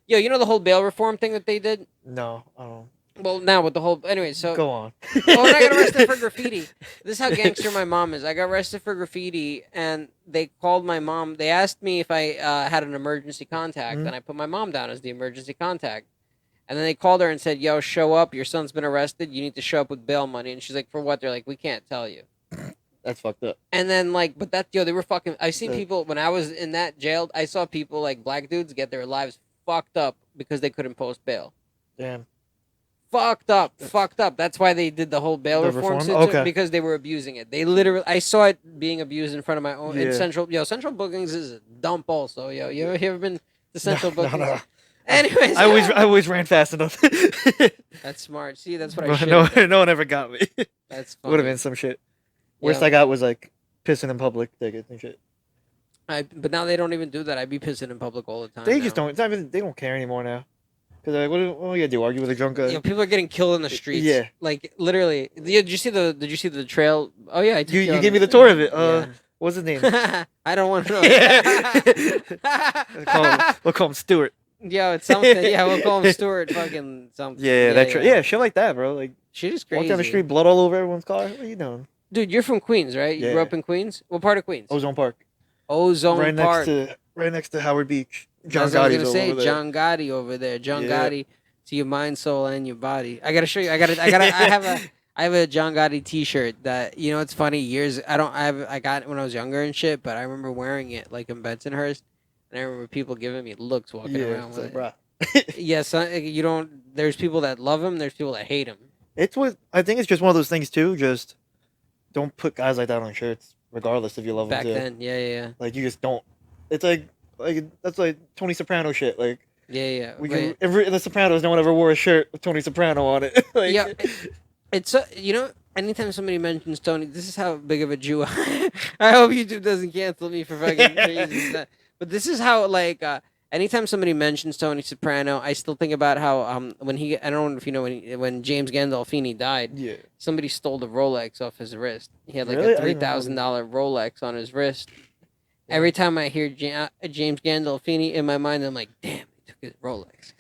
you know the whole bail reform thing that they did? No, I don't. Well, now with the whole, anyway, so. Go on. When I got arrested for graffiti, this is how gangster my mom is. I got arrested for graffiti, and they called my mom. They asked me if I had an emergency contact, and I put my mom down as the emergency contact. And then they called her and said, yo, show up. Your son's been arrested. You need to show up with bail money. And she's like, for what? They're like, we can't tell you. That's fucked up. And then, like, but that, they were fucking, I seen people, when I was in that jail, I saw people, like, black dudes get their lives fucked up because they couldn't post bail. Damn. Fucked up. That's why they did the whole bail reform system, because they were abusing it. They literally, I saw it being abused in front of my own, in Central, Central Bookings is a dump also, You ever been to Central Bookings? No. Anyways. I always ran fast enough. That's smart. See, that's what I should. No one ever got me. That's funny. Would have been some shit. Worst Yeah. I got was like pissing in public tickets and shit. But now they don't even do that. I be pissing in public all the time. They now. just don't. It's not even, they don't care anymore now. Because like, what are you gonna do? Argue with a drunk guy? You know, people are getting killed in the streets. Yeah. Like literally. Did you see the trail? Oh yeah, I took You on gave me it. the tour of it. Yeah. What's his name? I don't want to know. We'll call him Stuart. Yo, it's something. Yeah, we'll call him Stuart. Fucking something. Yeah, shit like that, bro. Like Shit is crazy. walk down the street, blood all over everyone's car. What are you doing? Dude, you're from Queens, right? You grew Yeah. up in Queens. What part of Queens? Ozone Park. Ozone Park. Right next to Howard Beach. John That's what I was Gotti's gonna say. over there. John Gotti over there. John Yeah. Gotti to your mind, soul, and your body. I gotta show you. I have a John Gotti T-shirt that It's funny. I got it when I was younger and shit, but I remember wearing it like in Bensonhurst, and I remember people giving me looks walking around It's with like, it. bruh. Yes, you don't. There's people that love him. There's people that hate him. I think it's just one of those things too. Just don't put guys like that on shirts, regardless if you love Back them. then, yeah. Like you just don't. It's like that's like Tony Soprano shit. Like Yeah. the Sopranos, no one ever wore a shirt with Tony Soprano on it. Like, Yeah, it's anytime somebody mentions Tony, this is how big of a Jew I hope YouTube doesn't cancel me for fucking crazy stuff. But this is how anytime somebody mentions Tony Soprano, I still think about how when I don't know if you know when James Gandolfini died, yeah. somebody stole the Rolex off his wrist. He had like Really? a I didn't know. $3,000 Rolex on his wrist. Every time I hear James Gandolfini in my mind, I'm like, damn, he took his Rolex.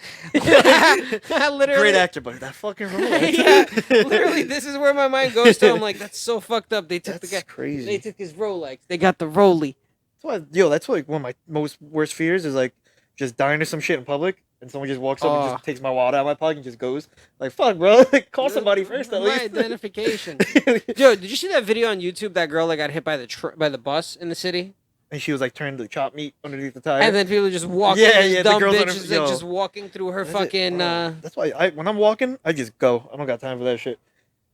Literally, Great actor, but that fucking Rolex. yeah, literally, this is where my mind goes to. I'm like, that's so fucked up. They took That's the guy. crazy. They took his Rolex. They got the Roly. That's like one of my most worst fears is like just dying or some shit in public, and someone just walks up and just takes my wallet out of my pocket and just goes like, "Fuck, bro! Like, call somebody first at My least." identification. Yo, did you see that video on YouTube? That girl that got hit by the bus in the city, And she was like turned to chop meat underneath the tire. and then people just walking. Yeah, this the dumb girls on bitch her- is like yo. just walking through her That's it, fucking. bro. That's why when I'm walking, I just go. I don't got time for that shit.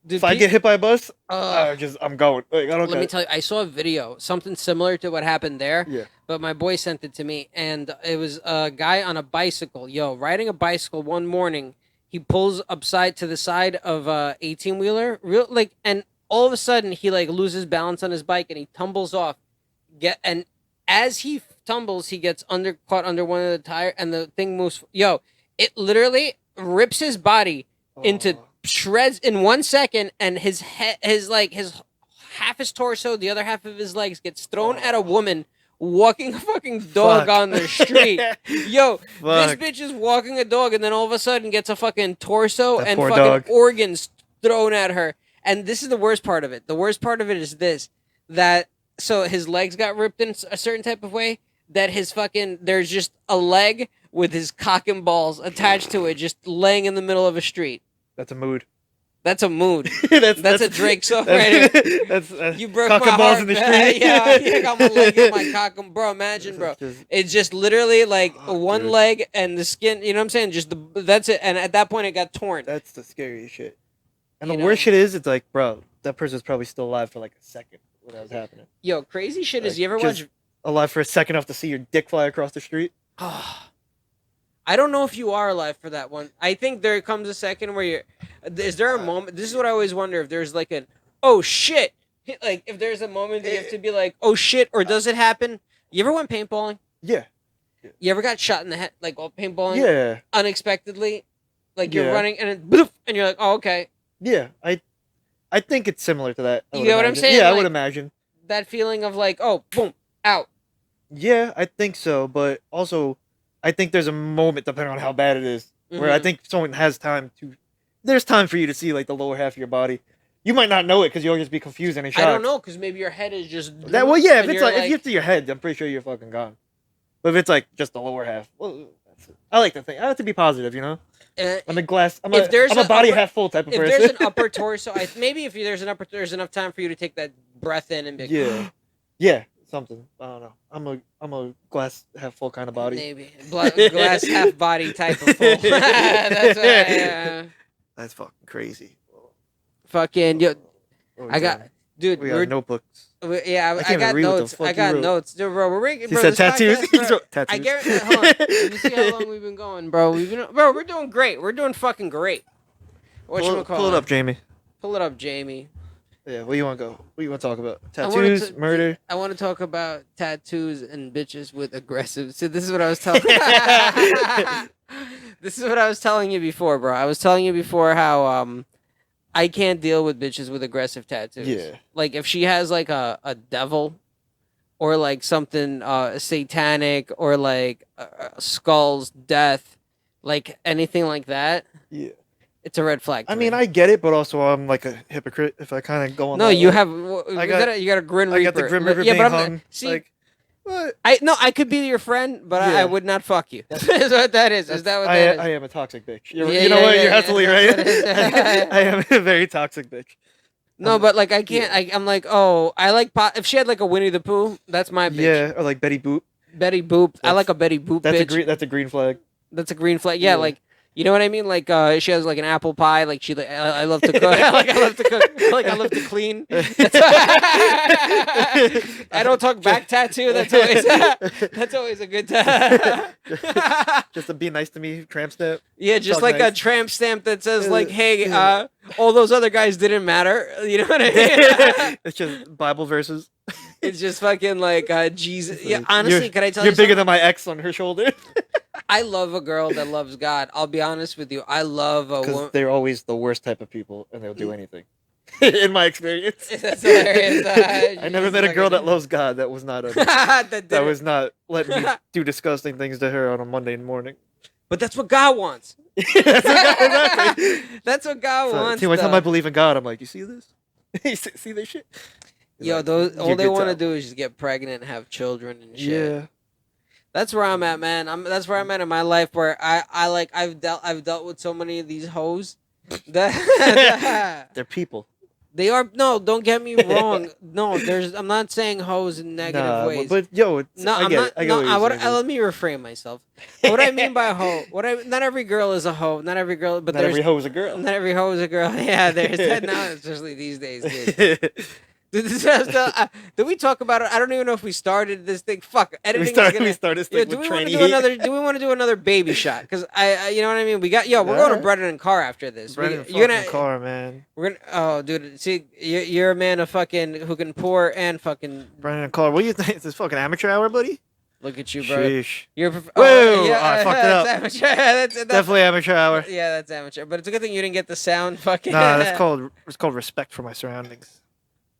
Dude, If I get hit by a bus, uh, I'm going. Like, I don't. let me tell you, I saw a video, something similar to what happened there. Yeah. But my boy sent it to me, and it was a guy on a bicycle. Yo, riding a bicycle one morning, he pulls upside to the side of a 18-wheeler, and all of a sudden he like loses balance on his bike and he tumbles off. And as he tumbles, he gets caught under one of the tire, and the thing moves. Yo, it literally rips his body into shreds in 1 second, and his head, his half his torso, the other half of his legs gets thrown at a woman walking a fucking dog Fuck. on the street. Yo, Fuck. this bitch is walking a dog, and then all of a sudden gets a fucking torso That and poor fucking dog. organs thrown at her. And this is the worst part of it. The worst part of it is this: so his legs got ripped in a certain type of way. That there's just a leg with his cock and balls attached to it, just laying in the middle of a street. That's a mood. That's a mood. that's a Drake song right here. That's You broke cock my and balls heart. in the street. Yeah, I got my leg in my cock and bro. Imagine, bro. It's just literally like one dude. leg and the skin. You know what I'm saying? Just that's it. And at that point, it got torn. That's the scariest shit. And You the know? worst shit is, it's like, bro, that person's probably still alive for like a second when that was happening. Yo, crazy shit is Like, you ever just- watch? Alive for a second enough to see your dick fly across the street. I don't know if you are alive for that one. I think there comes a second where you're. Is there a moment? This is what I always wonder if there's like oh shit, like if there's a moment that you have to be like, oh shit, or does it happen? You ever went paintballing? Yeah. You ever got shot in the head, like while paintballing? Yeah. Unexpectedly, like you're Yeah. running and it, boof, and you're like, oh okay. Yeah. I think it's similar to that. You get what I'm saying? Yeah, I Like- would imagine. That feeling of like, oh boom, out. Yeah, I think so. But also, I think there's a moment, depending on how bad it is, where I Mhm. think someone has time to. There's time for you to see like the lower half of your body. You might not know it because you'll just be confused and in shock. I don't know, because maybe your head is just That well, yeah. If and it's you're like if you get to your head, I'm pretty sure you're fucking gone. But if it's like just the lower half, well, that's it. I like to think. I like to be positive, you know. I'm a glass. I'm If there's a an body upper- half full type of if person. there's an upper torso, maybe if there's an upper, there's enough time for you to take that breath in and be like, yeah, yeah, something. I don't know. I'm a glass half full kind of body. maybe glass half body type of full. That's what That's fucking crazy. fucking yo. Oh, I got, damn. dude. We got notebooks. Yeah, I I can't got even read what the notes. fuck I you got wrote. notes, dude, bro. We're He bro, said this tattoos. podcast, He bro, wrote tattoos. I guarantee. Hold on. Let me see how long we've been going, bro. We're doing great. We're doing fucking great. Pull it up, Jamie. Pull it up, Jamie. Yeah, what do you want to go? What do you want to talk about? I wanted Tattoos, to- murder. I want to talk about tattoos and bitches with aggressive. So this is what I was telling. This is what I was telling you before, bro. I was telling you before how I can't deal with bitches with aggressive tattoos. Yeah. Like if she has like a devil, or like something satanic, or like skulls, death, like anything like that. Yeah. It's a red flag. I mean, I get it, but also I'm like a hypocrite if I kind of go on. No, that you way. have. got- You got a Grim I Reaper. got the Grim Reaper Yeah, being but I'm hung. see. Like, what? I could be your friend, but Yeah. I would not fuck you. That's what that is. Is that what that is? I am a toxic bitch. Yeah, You know yeah, what? yeah, You're yeah, absolutely that's right. what it is. I am a very toxic bitch. No, but like I can't. I'm like, oh, I like if she had like a Winnie the Pooh, that's my bitch. Yeah, or like Betty Boop. Betty Boop. I That's- like a Betty Boop That's bitch. That's a green flag. That's a green flag. Yeah, Yeah. like you know what I mean. Like she has like an apple pie. Like she like I love to cook. Like I love to cook. Like I love to clean. I don't talk back tattoo. That's always a good time. Just to be nice to me, tramp stamp. Yeah, just Talk like nice. a tramp stamp that says like, "Hey, Yeah. all those other guys didn't matter." You know what I mean? It's just Bible verses. It's just fucking like Jesus. Yeah, Like, honestly, can I tell You're you bigger something? than my ex on her shoulder. I love a girl that loves God. I'll be honest with you. I love a Because woman. they're always the worst type of people, and they'll do anything. In my experience, That's hilarious. I never met a girl that loves God that was not that was not letting me do disgusting things to her on a Monday morning. But that's what God wants. That's exactly. That's what God So, wants. see, one time though. I believe in God, I'm like, you see this? You see this shit? He's Yo, like, those "You're all they good want to time." do is just get pregnant and have children and shit. Yeah. That's where I'm at, man. That's where I'm at in my life, where I've dealt with so many of these hoes that They're people. they are. No, don't get me wrong. No, I'm not saying hoes in negative Nah, ways. but yo, it's, No, I'm not. I get No, what you're saying. let me reframe myself. What I mean by hoe, not every girl is a hoe. Not every girl, but Not there's every hoe is a girl. not every hoe is a girl. Yeah, there's that now, especially these days, dude. Did we talk about it? I don't even know if we started this thing. Fuck, editing. we started Yeah, with do we want to tranny do another? Do we want to do another baby shot? Because you know what I mean. We're going to Alright. Brennan and Carr after this. Brendan You're fucking gonna, car, man. we're gonna. Oh, dude, see, you're a man of fucking who can pour and fucking Brendan car. What do you think? Is this fucking amateur hour, buddy? look at you, bro. Sheesh. You're Whoa! Oh, I fucked it that's up. amateur. That's Definitely amateur hour. Yeah, that's amateur. But it's a good thing you didn't get the sound. Fucking. Nah, it's called respect for my surroundings.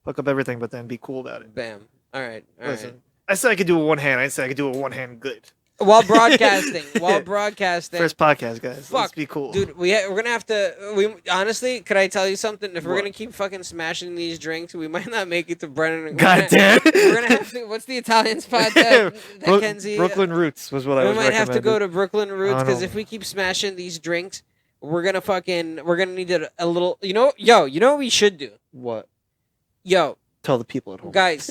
Fuck up everything, but then be cool about it. Bam. All right. Listen, I said I could do it with one hand. I said I could do it with one hand good. While broadcasting. First podcast, guys. Let's Fuck, be cool. Dude, we're gonna have to. We honestly, could I tell you something? If we're What? gonna keep fucking smashing these drinks, we might not make it to Brennan. God damn. We're gonna have to. What's the Italian spot that Kenzie? Brooklyn Roots was what I We was might have to go recommended. to Brooklyn Roots I because know. if we keep smashing these drinks, we're gonna need a little. You know what we should do? What? Yo, Tell the people at home. guys,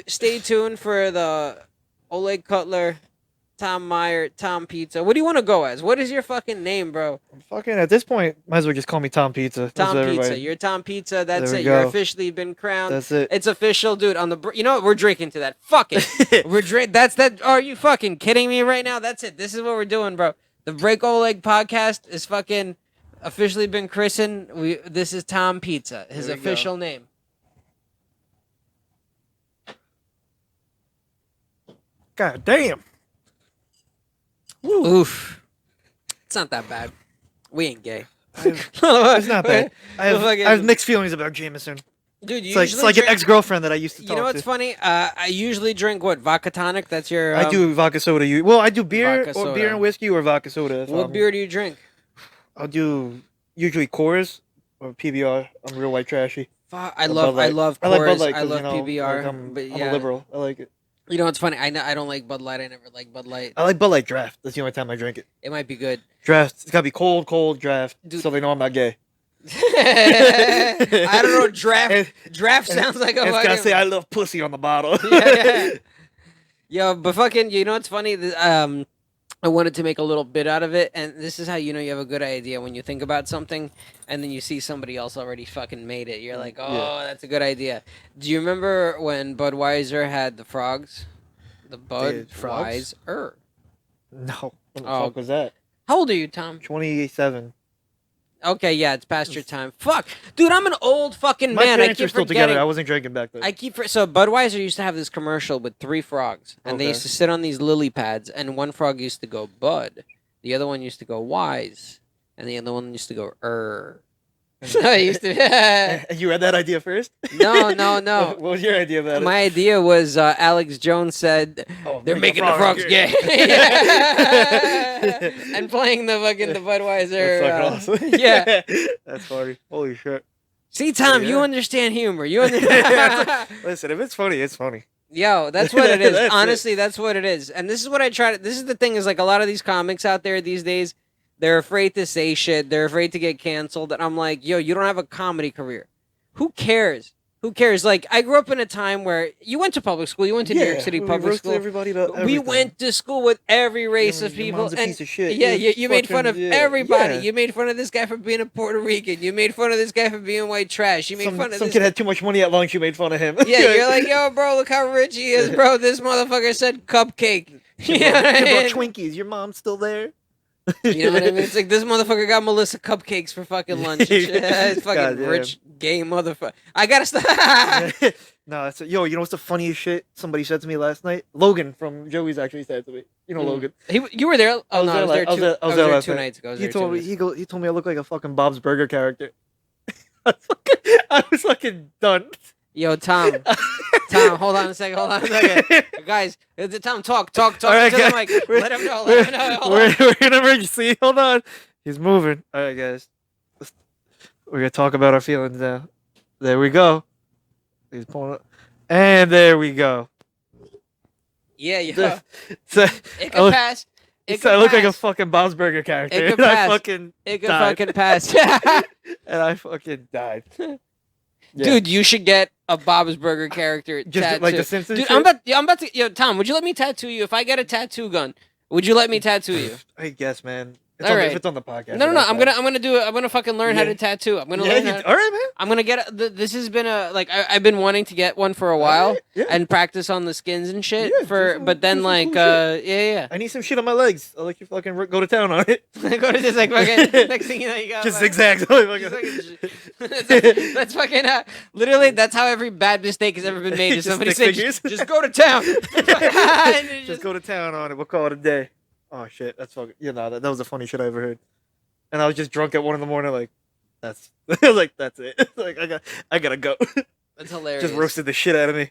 stay tuned for the Oleg Cutler, Tom Meyer, Tom Pizza. What do you want to go as? What is your fucking name, bro? Fucking at this point, might as well just call me Tom Pizza. That's Tom everybody- Pizza. You're Tom Pizza. That's There it. we You're go. officially been crowned. That's it. It's official, dude. You know what? We're drinking to that. Fuck it. That's that. Are you fucking kidding me right now? That's it. This is what we're doing, bro. The Break Oleg podcast is fucking officially been christened. This is Tom Pizza. His There we official name. God damn. Oof. It's not that bad. We ain't gay. It's not bad. I Fucking- have mixed feelings about Jamison. Dude, you It's like an drink- ex-girlfriend that I used to talk You know what's to. funny? I usually drink what, vodka tonic. That's your. I do vodka soda. Well, I do beer Vodka or soda. beer and whiskey or vodka soda. What beer do you drink? I'll do usually Coors or PBR. I'm real white trashy. I Or love Bud Light. Coors. I like Bud Light I 'cause, love you know, PBR. like, I'm but a yeah, liberal. I like it. you know what's funny? I don't like Bud Light. I never like Bud Light. I like Bud Light Draft. That's the only time I drink it. It might be good. Draft. It's gotta be cold draft, Dude. so they know I'm not gay. I don't know. Draft And- sounds like a It's gotta fucking. say I love pussy on the bottle. Yeah. Yo, but fucking, you know what's funny? I wanted to make a little bit out of it, and this is how you know you have a good idea when you think about something, and then you see somebody else already fucking made it. You're like, oh, Yeah. that's a good idea. Do you remember when Budweiser had the frogs? The had frogs? Budweiser. No. What the Oh. fuck was that? How old are you, Tom? 27. Okay, yeah, it's past your time. Fuck, dude, I'm an old fucking My man. I parents keep are still forgetting. together. I wasn't drinking back then. So Budweiser used to have this commercial with 3 frogs, and they Okay. used to sit on these lily pads, and one frog used to go Bud, the other one used to go Wise, and the other one used to go So I used to. You had that idea first? No. What was your idea about My idea was Alex Jones said Oh, they're make the making the frogs frogs gay. gay, and playing the Budweiser. That's fucking awesome. Yeah. That's funny. Holy shit. See, Tom, Yeah. you understand humor. You understand. Listen, if it's funny, it's funny. Yo, that's what it is. That's Honestly, that's what it is. And this is what I try to. This is the thing is like a lot of these comics out there these days, they're afraid to say shit. They're afraid to get canceled. And I'm like, yo, you don't have a comedy career. Who cares? Who cares? Like, I grew up in a time where you went to public school. You went to New York City public school. Everybody to We everything. went to school with every race of Your people. mom's a And piece of shit. yeah, You're you made fun of fucking- everybody. yeah. You made fun of this guy for being a Puerto Rican. You made fun of this guy for being white trash. You made fun of Some this. kid had too much money at lunch. You made fun of him. Yeah, you're like, yo, bro, look how rich he is, bro. This motherfucker said cupcake. You know what I Kid mean? brought Twinkies. Your mom's still there. You know what I mean? It's like this motherfucker got Melissa cupcakes for fucking lunch. And shit. It's fucking Goddamn. rich, gay motherfucker. I gotta stop. No, that's yo. You know what's the funniest shit somebody said to me last night? Logan from Joey's actually said to me. You know Logan. You were there? Oh no, I was there I was two. there- I I was was there there last 2 night. nights ago. I was He there told 2 me nights. he told me I look like a fucking Bob's Burger character. I was fucking done. Yo, Tom, hold on a second. Guys, Tom, talk All right, to the guys. mic. We're- Let him know. Hold We're, on. we're in emergency. Hold on. He's moving. All right, guys. We're gonna talk about our feelings now. There we go. He's pulling up. And there we go. Yeah, yo. So, It could pass. It so I could look like a pass. fucking Bob's Burger character. It could and I pass. fucking It could died. fucking pass. And I fucking died. Yeah. Dude, you should get a Bob's Burger character Just tattoo. like the Simpsons. Dude, shit? I'm about to. Yo, Tom, would you let me tattoo you? If I get a tattoo gun, would you let me tattoo you? I guess, man. All right. If it's on the podcast. No. that's I'm fine. gonna do it. I'm gonna fucking learn how Yeah. to tattoo. I'm gonna Yeah, learn. you, How, all right, man. I'm gonna get. This has been a like. I've been wanting to get one for a while Alright, yeah. and practice on the skins and shit. Yeah, do for some- but then do some like cool yeah. I need some shit on my legs. I'll let you fucking go to town on it. Go to this like fucking next thing you know you got Just like, zigzags. that's fucking literally that's how every bad mistake has ever been made. Is Just somebody stick say figures. just go to town. And it Just go to town on it. We'll call it a day. Oh shit, that's fucking. That was the funniest shit I ever heard. And I was just drunk at 1 a.m. Like, that's. I was like, that's it. Like I gotta go. That's hilarious. Just roasted the shit out of me.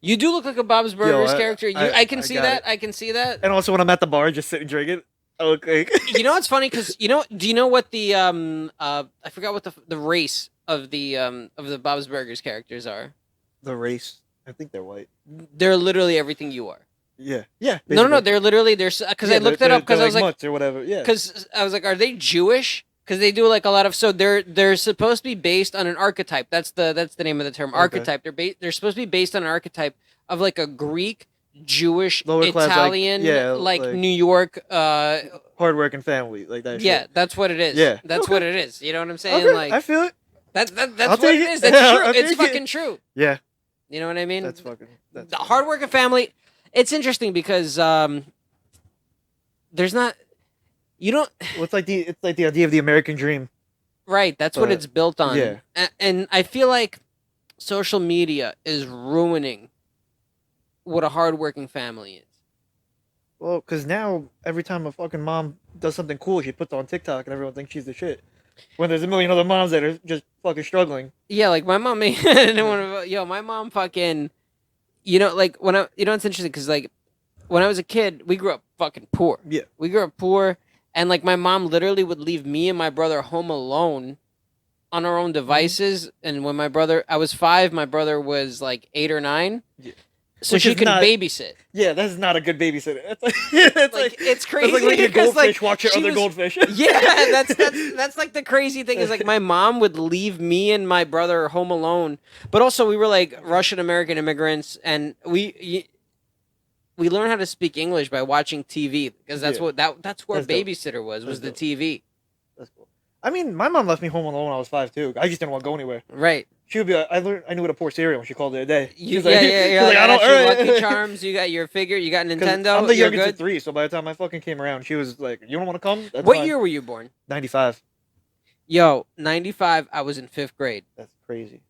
You do look like a Bob's Burgers I- character. I can see got that. it. I can see that. And also when I'm at the bar, just sitting drinking, I look like. You know what's funny? Because do you know what the I forgot what the race of the Bob's Burgers characters are? The race. I think they're white. They're literally everything you are. Yeah. Yeah. No, basically. they're literally because Yeah, I looked they're- it up because I they're was like mutts or whatever. Yeah. because I was like, are they Jewish? Because they do like a lot of they're supposed to be based on an archetype. That's the name of the term, Okay. archetype. They're supposed to be based on an archetype of like a Greek, Jewish, Lower class, like- Italian, yeah, like like- New York. Hardworking family like that. Yeah, Shit. that's what it is. Yeah. That's Okay. what it is. You know what I'm saying? Okay, Like I feel it. that's I'll what take it it. is. That's Yeah, true. I'll It's take it. fucking true. Yeah. You know what I mean? That's fucking. That's The hardworking family. It's interesting because there's not. You don't. Well, it's like the idea of the American dream. Right, that's what But, it's built on. yeah. And I feel like social media is ruining what a hardworking family is. Well, because now every time a fucking mom does something cool, she puts it on TikTok and everyone thinks she's the shit. When there's a million other moms that are just fucking struggling. Yeah, like my mom made my mom fucking, like when it's interesting because like when I was a kid, we grew up fucking poor. Yeah. We grew up poor, and like my mom literally would leave me and my brother home alone on our own devices. And when I was 5, my brother was like 8 or 9. Yeah. So Which she is could not- babysit. Yeah, that's not a good babysitter. It's like, it's Like, it's It's crazy. like letting a 'cause, goldfish like, watch your she other was- goldfish. Yeah, that's like the crazy thing is like my mom would leave me and my brother home alone, but also we were like Russian American immigrants, and we learned how to speak English by watching TV because that's Yeah. that's where That's dope. babysitter was That's the dope. TV. That's cool. I mean, my mom left me home alone when I was 5 too. I just didn't want to go anywhere. Right. She would be like, I knew how to pour cereal when she called it a day. You, She's like, yeah. she's You're like, I I don't. got your all right. Lucky Charms. You got your figure. You got 'Cause Nintendo. I'm the You're youngest good. of 3, so by the time I fucking came around, she was like, "You don't want to come?" That's What fine." year were you born? 95. Yo, 95. I was in 5th grade. That's crazy.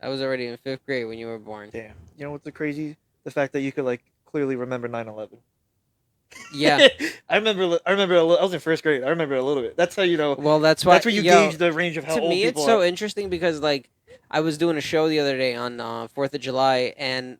I was already in 5th grade when you were born. Damn. You know what's the crazy? The fact that you could like clearly remember 9/11. Yeah. I remember. I was in 1st grade. I remember a little bit. That's how you know. Well, that's why. That's where you gauge the range of how to old me, people it's so are. interesting because like I was doing a show the other day on 4th of July, and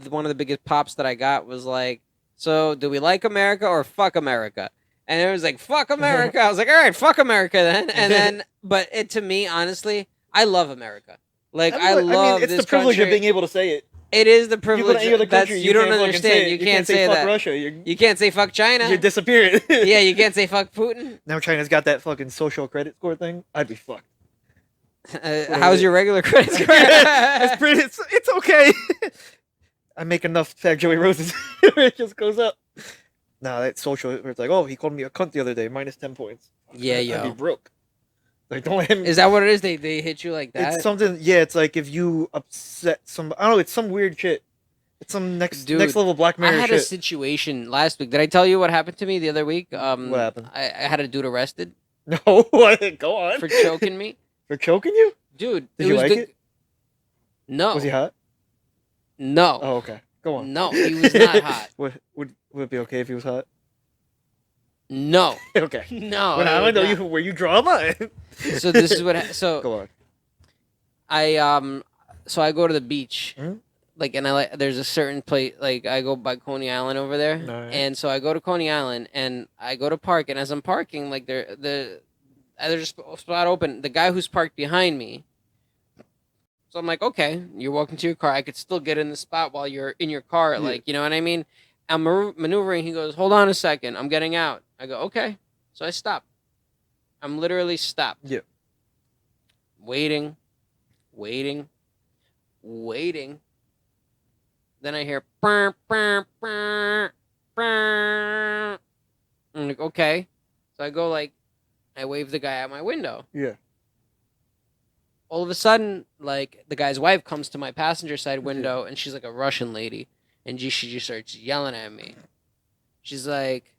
one of the biggest pops that I got was like, "So, do we like America or fuck America?" And it was like, "Fuck America." I was like, "All right, fuck America then." And then, but it to me, honestly, I love America. Like I love it's this the privilege country. of being able to say it. It is the You go privilege. to any other country, You don't can't fucking understand. say it. You can't say fuck that. Russia. You can't say fuck China. You're disappearing. Yeah, you can't say fuck Putin. Now China's got that fucking social credit score thing. I'd be fucked. How's your regular credit score? It's okay. I make enough fat Joey Roses. It just goes up. Nah, that social. Where it's like, oh, he called me a cunt the other day. -10 points. Yeah, I'd be broke. Like, don't let him. Is that what it is? They hit you like that? It's something. Yeah, it's like if you upset some. I don't know. It's some weird shit. It's some next level Black Mirror I had shit. a situation last week. Did I tell you what happened to me the other week? What happened? I had a dude arrested No, go on. for choking me. For choking you? Dude, Did you like it? No. Was he hot? No. Oh, okay. Go on. No, he was not hot. Would it be okay if he was hot? No. Okay. No. Well, I know you where you draw a line. So this is what. So Go on. So I go to the beach. Mhm. Like, and there's a certain place, like I go by Coney Island over there. Alright. And so I go to Coney Island and I go to park, and as I'm parking, like there's a spot open. The guy who's parked behind me. So I'm like, okay, you're walking to your car. I could still get in the spot while you're in your car. Yeah. Like, you know what I mean? I'm maneuvering. He goes, hold on a second. I'm getting out. I go, okay. So I stop. I'm literally stopped. Yeah. Waiting. Then I hear, "Brr, brr, brr, brr." I'm like, okay. So I go like, I wave the guy out my window. Yeah. All of a sudden, like, the guy's wife comes to my passenger side window, and she's like a Russian lady, and she just starts yelling at me. She's like,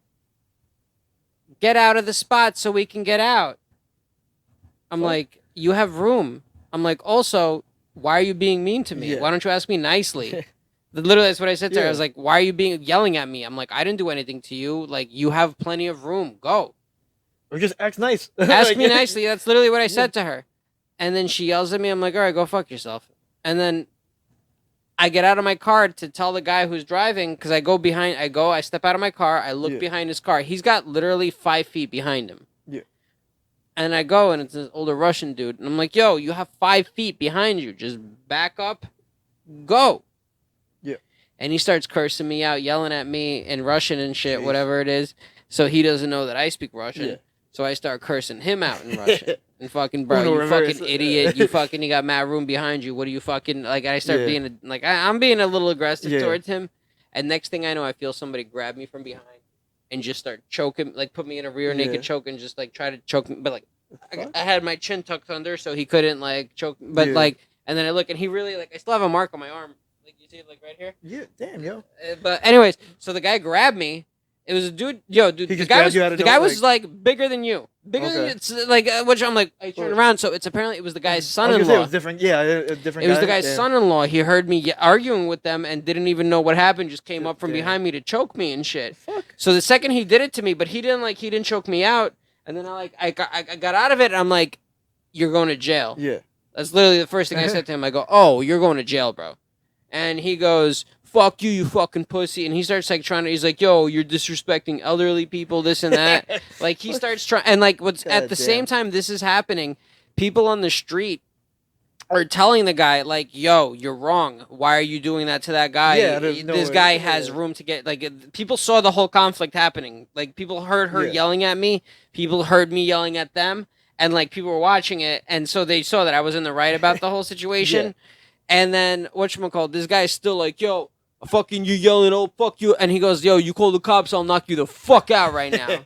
get out of the spot so we can get out. I'm like, you have room. I'm like, also, why are you being mean to me? Yeah. Why don't you ask me nicely? Literally, that's what I said to her. I Yeah. was like, why are you yelling at me? I'm like, I didn't do anything to you. Like, you have plenty of room. Go. Or just act nice. Ask Like, me nicely. That's literally what I Yeah. said to her. And then she yells at me. I'm like, all right, go fuck yourself. And then I get out of my car to tell the guy who's driving, because I step out of my car. I look Yeah. behind his car. He's got literally 5 feet behind him. Yeah. And I go, and it's this older Russian dude. And I'm like, yo, you have 5 feet behind you. Just back up. Go. Yeah. And he starts cursing me out, yelling at me in Russian and shit, Jeez. whatever it is. So he doesn't know that I speak Russian. Yeah. So I start cursing him out in Russian. And fucking, bro, Uno you reverse. fucking idiot. You got mad room behind you. What do you fucking, like, I start Yeah. being, I'm being a little aggressive Yeah. towards him. And next thing I know, I feel somebody grab me from behind and just start choking, like, put me in a rear naked Yeah. choke and just, like, try to choke me. But, like, Fuck. I had my chin tucked under so he couldn't, like, choke. But, Yeah. like, and then I look and he really, like, I still have a mark on my arm. Like, you see it, like, right here? Yeah, damn, yo. But anyways, so the guy grabbed me. It was a dude. Yo, dude. He The just guy grabbed was you out of the guy nowhere, was like bigger than you. Bigger than Okay. you. It's like which I'm like. I turned around, so it's apparently it was the guy's I was son-in-law. gonna say it was different. Yeah, a different. It was guy. the guy's Damn. son-in-law. He heard me arguing with them and didn't even know what happened. Just came up from Damn. behind me to choke me and shit. Fuck. So the second he did it to me, but he didn't choke me out. And then I got out of it. And I'm like, you're going to jail. Yeah. That's literally the first thing I said to him. I go, oh, you're going to jail, bro. And he goes, fuck you, you fucking pussy. And he starts like he's like, yo, you're disrespecting elderly people, this and that. Like he starts trying, and like what's at God the damn. same time this is happening, people on the street are telling the guy like, yo, you're wrong. Why are you doing that to that guy? Yeah, there's no This way- guy yeah. has room to get, like people saw the whole conflict happening. Like people heard her Yeah. yelling at me. People heard me yelling at them. And like people were watching it. And so they saw that I was in the right about the whole situation. Yeah. And then whatchamacallit, this guy's still like, yo, fucking you yelling, oh, fuck you. And he goes, yo, you call the cops, I'll knock you the fuck out right now.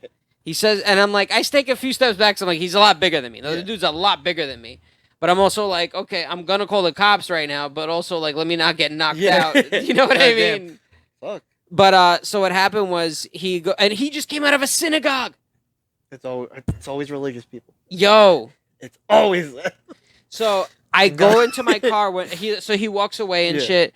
He says, and I'm like, I take a few steps back. So I'm like, he's a lot bigger than me. The Yeah. dude's a lot bigger than me. But I'm also like, okay, I'm going to call the cops right now. But also, like, let me not get knocked Yeah. out. You know what I Goddamn. mean? Fuck. But so what happened was and he just came out of a synagogue. It's always religious people. Yo. It's always that. So I go into my car when he walks away and Yeah. shit.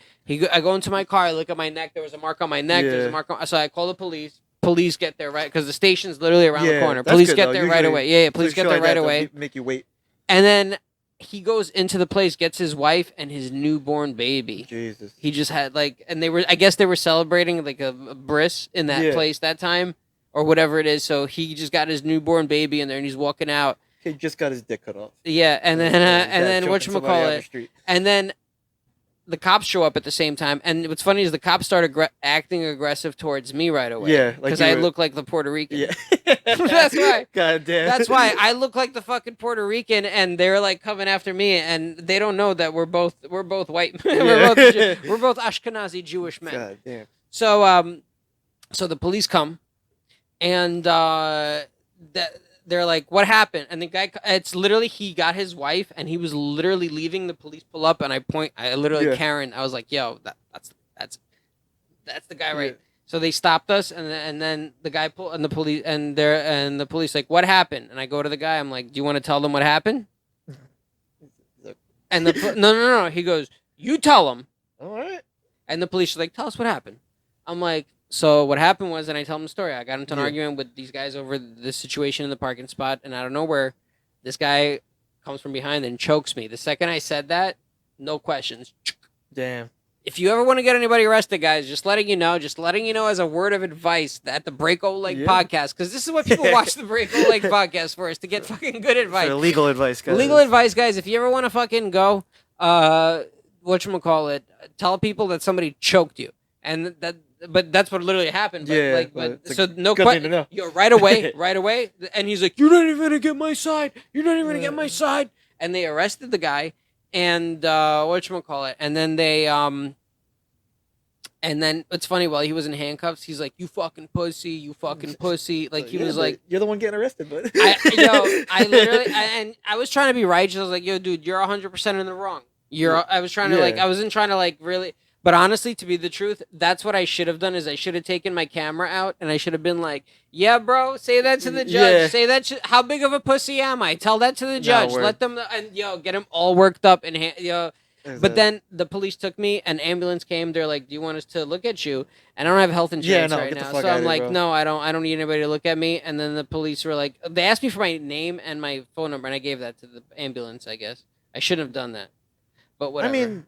I go into my car. I look at my neck. There was a mark on my neck. There's a mark on. So I call the police. Police get there right because the station's literally around the corner. Police get there right away. Yeah, police get there right away. Make you wait. And then he goes into the place, gets his wife and his newborn baby. Jesus. He just had and I guess they were celebrating like a bris in that place that time or whatever it is. So he just got his newborn baby in there and he's walking out. He just got his dick cut off. Yeah, and then whatchamacallit, and then the cops show up at the same time. And what's funny is the cops started acting aggressive towards me right away. Yeah, because I look like the Puerto Rican. Yeah, that's why. God damn. That's why I look like the fucking Puerto Rican, and they're like coming after me, and they don't know that we're both white. we're both Ashkenazi Jewish men. God damn. So so the police come, and they're like, what happened? And the guy, it's literally, he got his wife and he was literally leaving. The police pull up and I literally, Karen, I was like, yo, that's the guy, right? Yeah. So they stopped us and then the guy pulled and the police like, what happened? And I go to the guy, I'm like, do you want to tell them what happened? And no. He goes, you tell them. All right. And the police are like, tell us what happened. I'm like, so what happened was, and I tell them the story, I got into an argument with these guys over this situation in the parking spot, and out of nowhere, this guy comes from behind and chokes me. The second I said that, no questions. Damn. If you ever want to get anybody arrested, guys, just letting you know as a word of advice that the Breako Lake podcast, because this is what people watch the Breako Lake podcast for, is to get fucking good advice. For legal advice, guys. Legal advice, guys. If you ever want to fucking go, whatchamacallit, tell people that somebody choked you. And but that's what literally happened. But, so no question. Right away. And he's like, "You're not even gonna get my side. You're not even gonna get my side." And they arrested the guy, and whatchamacallit, and then they and then it's funny, while he was in handcuffs, he's like, "You fucking pussy, you fucking pussy." Like he was like, "You're the one getting arrested," but I was trying to be righteous. I was like, "Yo, dude, you're 100% in the wrong." I was trying to I wasn't trying to really. But honestly, to be the truth, that's what I should have done. Is I should have taken my camera out and I should have been like, "Yeah, bro, say that to the judge. Yeah. Say that. How big of a pussy am I? Tell that to the judge. Let them and get them all worked up and But then the police took me. An ambulance came. They're like, "Do you want us to look at you?" And I don't have health insurance right now, so I'm like, "No, I don't. I don't need anybody to look at me." And then the police were like, they asked me for my name and my phone number, and I gave that to the ambulance. I guess I shouldn't have done that, but whatever. I mean,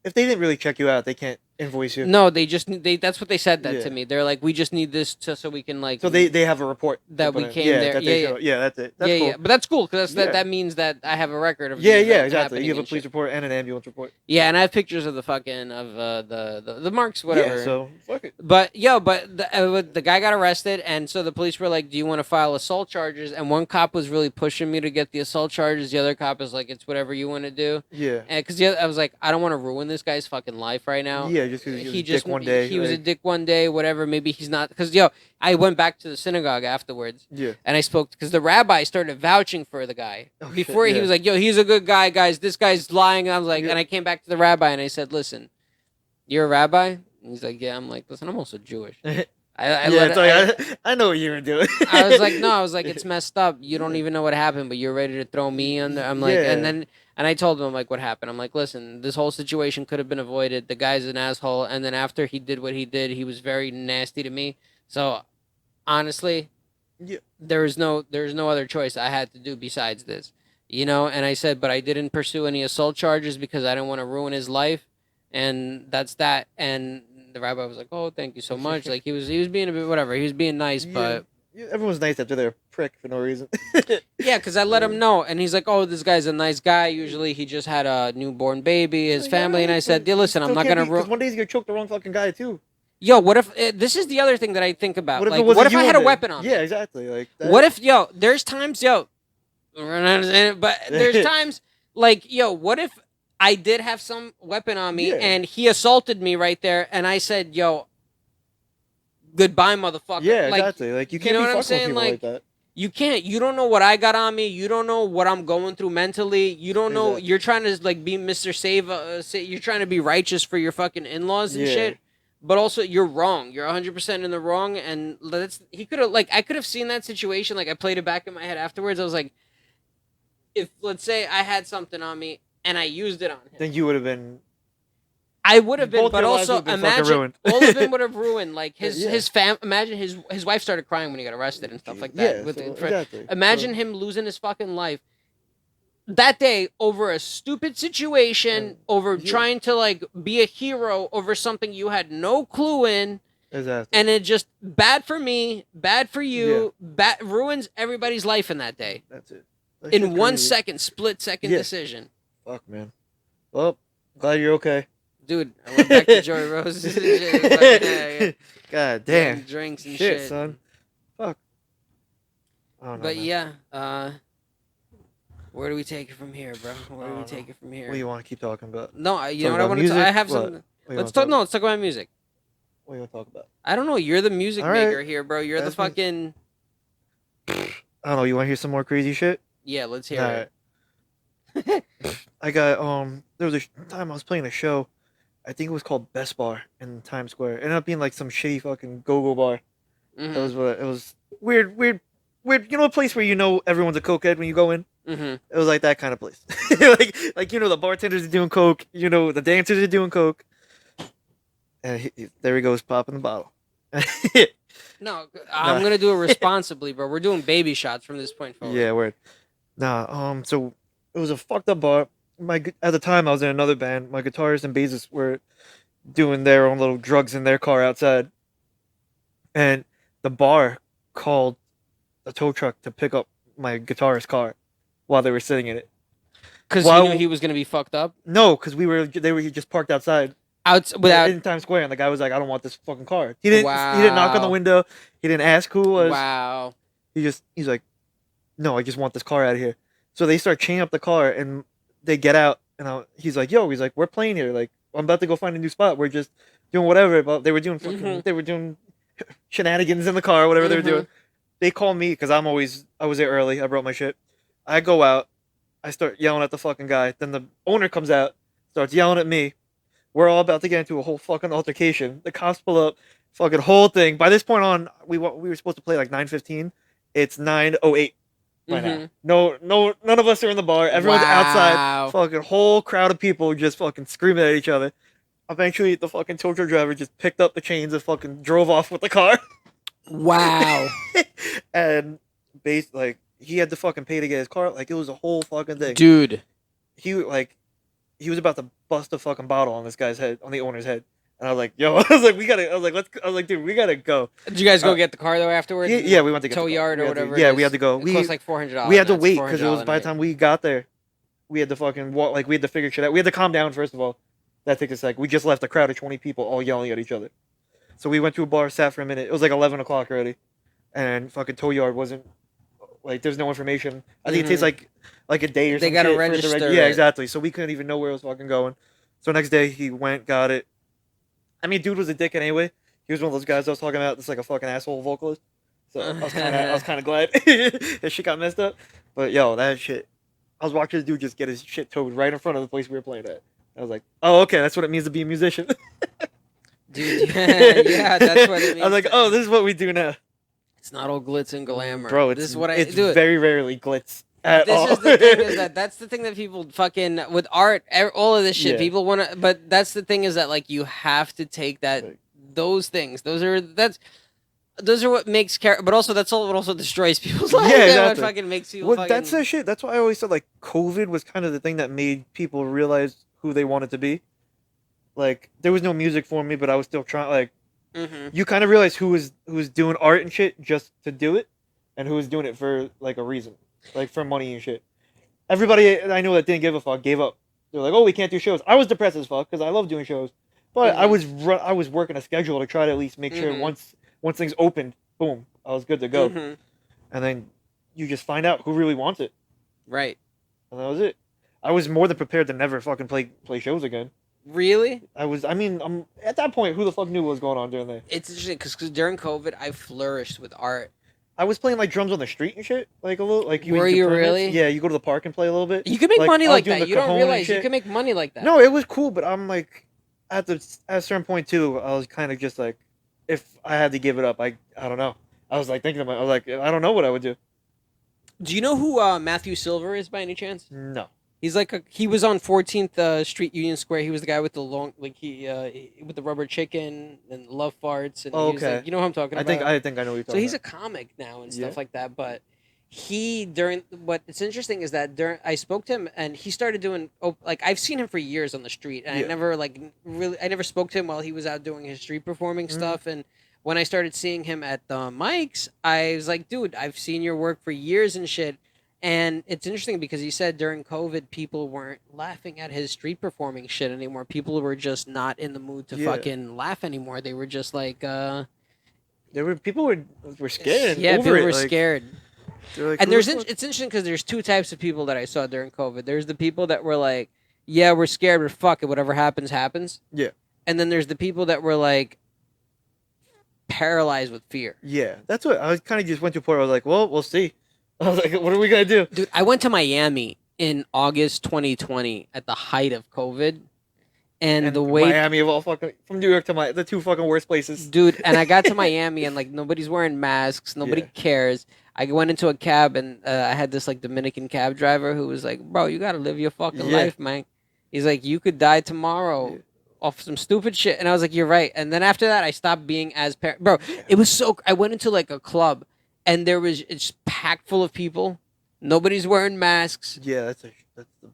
if they didn't really check you out, they can't invoice you. No, that's what they said to me. They're like, we just need this so we can So they have a report that we came there. That's it. That's cool. But that's cool because that means that I have a record of exactly. You have a police report and an ambulance report. Yeah, and I have pictures of the fucking the marks, whatever. Yeah, so fuck it. But the guy got arrested, and so the police were like, "Do you want to file assault charges?" And one cop was really pushing me to get the assault charges. The other cop is like, "It's whatever you want to do." Yeah. And because I was like, I don't want to ruin this guy's fucking life right now. Yeah, just because he was a dick one day. He was a dick one day, whatever. Maybe he's not. Because I went back to the synagogue afterwards. Yeah. And I spoke because the rabbi started vouching for the guy before. He was like, "Yo, he's a good guy, guys. This guy's lying." And I was like, and I came back to the rabbi and I said, "Listen, you're a rabbi?" And he's like, "Yeah." I'm like, "Listen, I'm also Jewish." I know what you were doing. I was like, "No," I was like, "It's messed up. You don't even know what happened, but you're ready to throw me under." I'm like, and I told him, like, what happened. I'm like, "Listen, this whole situation could have been avoided. The guy's an asshole." And then after he did what he did, he was very nasty to me. So, honestly, there's no other choice I had to do besides this, And I said, but I didn't pursue any assault charges because I didn't want to ruin his life, and that's that. And the rabbi was like, "Oh, thank you so much." Like he was being a bit whatever. He was being nice, but. Everyone's nice after they're a prick for no reason. Yeah, because I let him know. And he's like, "Oh, this guy's a nice guy. Usually he just had a newborn baby, his family." And I said, listen, I'm not going to... One day he's going to choke the wrong fucking guy, too. Yo, what if... this is the other thing that I think about. What if I had a weapon on me? Yeah, exactly. What if... there's times... we're not saying it, but there's times... what if I did have some weapon on me and he assaulted me right there and I said, goodbye, motherfucker. Yeah, exactly. You can't be fucking with people like that. You can't. You don't know what I got on me. You don't know what I'm going through mentally. You don't know. You're trying to be Mr. Save. You're trying to be righteous for your fucking in-laws and shit. But also, you're wrong. You're 100% in the wrong. And he could have I could have seen that situation. I played it back in my head afterwards. I was like, if let's say I had something on me and I used it on him, then you would have been. I would have been, Both but your lives also would have been fucking imagine ruined. all of them would have ruined. Like Yeah. his fam. Imagine his wife started crying when he got arrested and stuff like that. Yeah, With so, for- exactly. Imagine So, him losing his fucking life that day over a stupid situation, over yeah. trying to like be a hero over something you had no clue in, exactly. and it just bad for me, bad for you, bad ruins everybody's life in that day. That's it. That In shit's 1 crazy. second, split second Yeah. decision. Fuck, man. Well, glad you're okay. Dude, I went back to Joey Rose and shit. God damn. Getting drinks and Shit, shit. son. Fuck. I don't know, But man. yeah, where do we take it from here, bro? Where do we take it from here? What do you want to keep talking about? No, you know Talk what I about want to talk. I music? have What? some. What do you Let's wanna talk. No, let's talk about music. What do you want to talk about? I don't know. You're the music All right. maker here, bro. You're That's the me. fucking. I don't know. You want to hear some more crazy shit? Yeah, let's hear Alright. it. I got there was a time I was playing a show. I think it was called Best Bar in Times Square. It ended up being like some shitty fucking go-go bar. Mhm. It was weird. You know, a place where you know everyone's a cokehead when you go in. Mhm. It was like that kind of place. like you know, the bartenders are doing coke. You know, the dancers are doing coke. And there he goes, popping the bottle. No, I'm gonna do it responsibly, bro. We're doing baby shots from this point forward. Yeah, word. Nah, so it was a fucked up bar. At the time I was in another band. My guitarist and bassist were doing their own little drugs in their car outside, and the bar called a tow truck to pick up my guitarist's car while they were sitting in it. Because he knew he was gonna be fucked up. No, because they were just parked outside Without in Times Square, and the guy was like, "I don't want this fucking car." He didn't knock on the Wow. window. He didn't ask who it was. Wow. He's like, "No, I just want this car out of here." So they start chaining up the car, and they get out, and he's like, "Yo," he's like, "We're playing here. Like, I'm about to go find a new spot. We're just doing whatever." But they were doing they were doing shenanigans in the car, whatever they were doing. They call me because I was there early. I brought my shit. I go out. I start yelling at the fucking guy. Then the owner comes out, starts yelling at me. We're all about to get into a whole fucking altercation. The cops pull up, fucking whole thing. By this point on, we were supposed to play like 9:15. It's 9:08 by now. No, none of us are in the bar. Everyone's outside. Fucking whole crowd of people just fucking screaming at each other. Eventually, the fucking tow truck driver just picked up the chains and fucking drove off with the car. Wow. And he had to fucking pay to get his car. Like, it was a whole fucking thing. Dude. He was about to bust a fucking bottle on this guy's head, on the owner's head. And I was like, yo, dude, we gotta go. Did you guys go get the car though afterwards? Yeah, we went to get tow the yard or whatever. Yeah, we had to go. It cost like $400. We had to wait because it was by the time we got there, we had to fucking walk. Like, we had to figure shit out. We had to calm down first of all. That takes a sec. We just left a crowd of 20 people all yelling at each other. So we went to a bar, sat for a minute. It was like 11 o'clock already, and fucking tow yard wasn't like, there's no information. I think it takes like a day or something. They gotta register. Yeah, exactly. So we couldn't even know where it was fucking going. So next day he went, got it. I mean, dude was a dick anyway. He was one of those guys I was talking about that's like a fucking asshole vocalist. So I was kind of glad that shit got messed up. But yo, that shit. I was watching this dude just get his shit towed right in front of the place we were playing at. I was like, oh, okay, that's what it means to be a musician. Dude, yeah, that's what it means. I was like, oh, this is what we do now. It's not all glitz and glamour. Bro, this is what I do. It's very rarely glitz at all. This is the thing is that's the thing that people fucking with art, all of this shit. Yeah. People want to, but that's the thing is that like you have to take that those things. Those are what makes but also that's all what also destroys people's lives. Yeah, What exactly. fucking makes you. Well, fucking... that's the shit. That's why I always said like COVID was kind of the thing that made people realize who they wanted to be. Like, there was no music for me, but I was still trying. Like, you kind of realize who was doing art and shit just to do it, and who was doing it for like a reason, like for money and shit. Everybody I know that didn't give a fuck gave up. They're like, oh, we can't do shows. I was depressed as fuck because I love doing shows, but I was working a schedule to try to at least make sure once things opened, boom, I was good to go. And then you just find out who really wants it. Right. And that was it. I was more than prepared to never fucking play shows again. Really? I mean, at that point, who the fuck knew what was going on during there? It's interesting because during COVID, I flourished with art. I was playing like drums on the street and shit, like a little. Like, were you really? Yeah, you go to the park and play a little bit. You can make money like that. You don't cajon realize you can make money like that. No, it was cool, but I'm like, at a certain point too, I was kind of just like, if I had to give it up, I don't know. I was like thinking about, I was like, I don't know what I would do. Do you know who Matthew Silver is by any chance? No. He's like he was on 14th Street Union Square. He was the guy with the long with the rubber chicken and love farts and Oh, he was okay. like, you know what I'm talking I about? think I know what you're So talking he's a about. comic now and Yeah. stuff like that, but what's interesting is that I spoke to him and he started doing like I've seen him for years on the street and Yeah. I never spoke to him while he was out doing his street performing Mhm. stuff. And when I started seeing him at the mics, I was like, dude, I've seen your work for years and shit. And it's interesting because he said during COVID, people weren't laughing at his street performing shit anymore. People were just not in the mood to Yeah. fucking laugh anymore. They were just like, People were scared. yeah, over people it. were like, scared. they're like, And "Who it's the fuck-" interesting because there's two types of people that I saw during COVID. There's the people that were like, yeah, we're scared, but fuck it, whatever happens, happens. Yeah. And then there's the people that were like paralyzed with fear. Yeah, that's what I kind of just went to a point where I was like, well, we'll see. I was like, what are we gonna do? Dude, I went to Miami in August 2020 at the height of COVID. And the way Miami of all fucking from New York to the two fucking worst places. Dude, and I got to Miami and like nobody's wearing masks, nobody Yeah. cares. I went into a cab and I had this like Dominican cab driver who was like, "Bro, you gotta live your fucking Yeah. life, man." He's like, "You could die tomorrow Yeah. off some stupid shit," and I was like, "You're right." And then after that, I stopped being as bro. It was so. I went into like a club, and it's packed full of people. Nobody's wearing masks, Yeah, that's the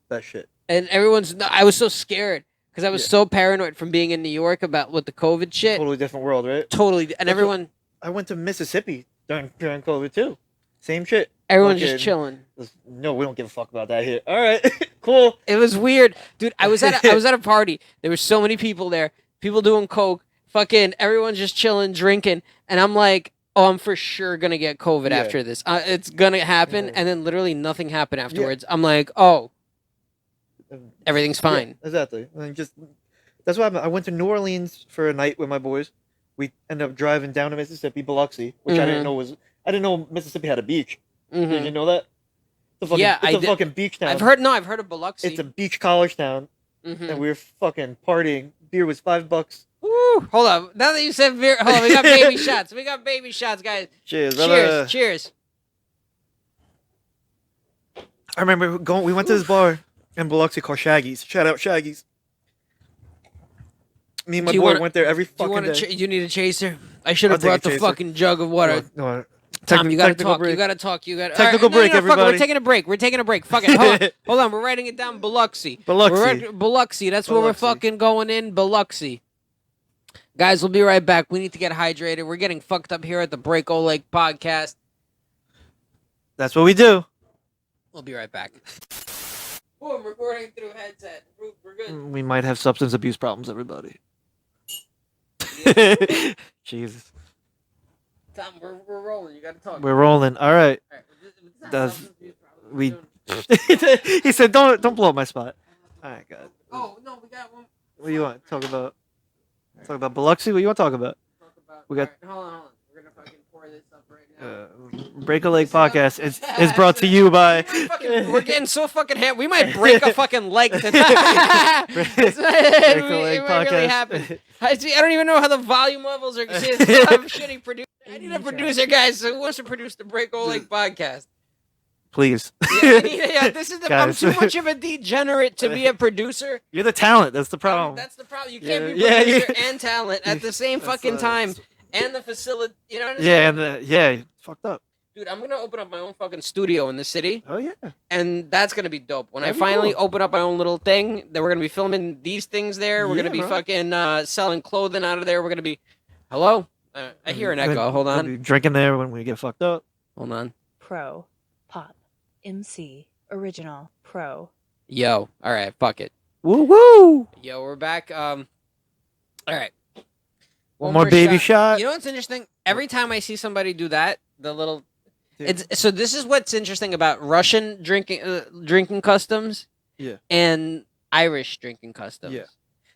best shit. and everyone's. I was so scared because I was Yeah. so paranoid from being in New York about with the COVID shit. Totally different world, right? Totally, and That's everyone. I went to Mississippi during COVID too. Same shit. Everyone's Fucking- just chilling. No, we don't give a fuck about that here. All right, cool. It was weird, dude. I was at a party. There were so many people there. People doing coke. Fucking everyone's just chilling, drinking, and I'm like, oh, I'm for sure gonna get COVID Yeah. after this. It's gonna happen, Yeah. and then literally nothing happened afterwards. I'm like, oh, everything's fine. Yeah, exactly. And just that's why I went to New Orleans for a night with my boys. We ended up driving down to Mississippi, Biloxi, which I didn't Mhm. know I didn't know Mississippi had a beach. Mhm. Did you know that? It's a fucking, Yeah, it's I a did. fucking beach town. I've heard of Biloxi. It's a beach college town, Mhm. and we were fucking partying. Beer was $5. Woo. Hold on. Now that you said beer, hold on. We got baby shots. We got baby shots, guys. Cheers, Cheers. brother. Cheers. I remember we went to this bar in Biloxi called Shaggy's. Shout out Shaggy's. Me and my Do you boy wanna- went there every Do you fucking want day. you need a chaser? I should I'll have take a brought the chaser. fucking jug of water. No, Tom, you gotta technical talk. break. You gotta talk. You gotta Technical all right, break, fuck it, We're everybody. taking a break. We're taking a break. Fuck it. Hold on. Hold on. We're writing it down. Biloxi. Biloxi. Biloxi. That's where we're Biloxi. fucking going in. Biloxi. Guys, we'll be right back. We need to get hydrated. We're getting fucked up here at the Breako Lake podcast. That's what we do. We'll be right back. Oh, I'm recording through headset. We're good. We might have substance abuse problems, everybody. Jesus. Tom, we're rolling. You gotta talk. We're rolling. All right. All right. It's not Does- substance abuse problem. we- We're doing- He said, "Don't blow up my spot." All right, God. Oh no, we got one. What do you want? Talk about Biloxi? What do you want to talk about? Talk about. We got- All right, hold on. We're gonna fucking pour this up right now. Break a Leg podcast is brought to you by. We're getting so fucking ham. We might break a fucking leg tonight. Break it a Leg might really podcast. happen. I don't even know how the volume levels are. See, it's I'm a shitty producer. I need a producer, guys. So who wants to produce the Breako Lake podcast? Please. This is I'm Guys. too much of a degenerate to be a producer. You're the talent. That's the problem. That's the problem. You can't be Yeah, producer yeah. and talent at the same fucking time. And the facility. You know what I'm Yeah, saying? and fucked up. Dude, I'm gonna open up my own fucking studio in the city. Oh yeah. And that's gonna be dope. When That'd I be finally cool. open up my own little thing, then we're gonna be filming these things there. We're Yeah, gonna be bro. fucking selling clothing out of there. We're gonna be. Hello? I hear an echo. Hold We'll on. be drinking there when we get fucked up. Hold on. Pro, Pop, MC, Original, Pro. Yo. All right. Fuck it. Woo woo. Yo, we're back. All right. One more baby shot. You know what's interesting? Every time I see somebody do that, the little. Dude. So this is what's interesting about Russian drinking customs. Yeah. And Irish drinking customs. Yeah.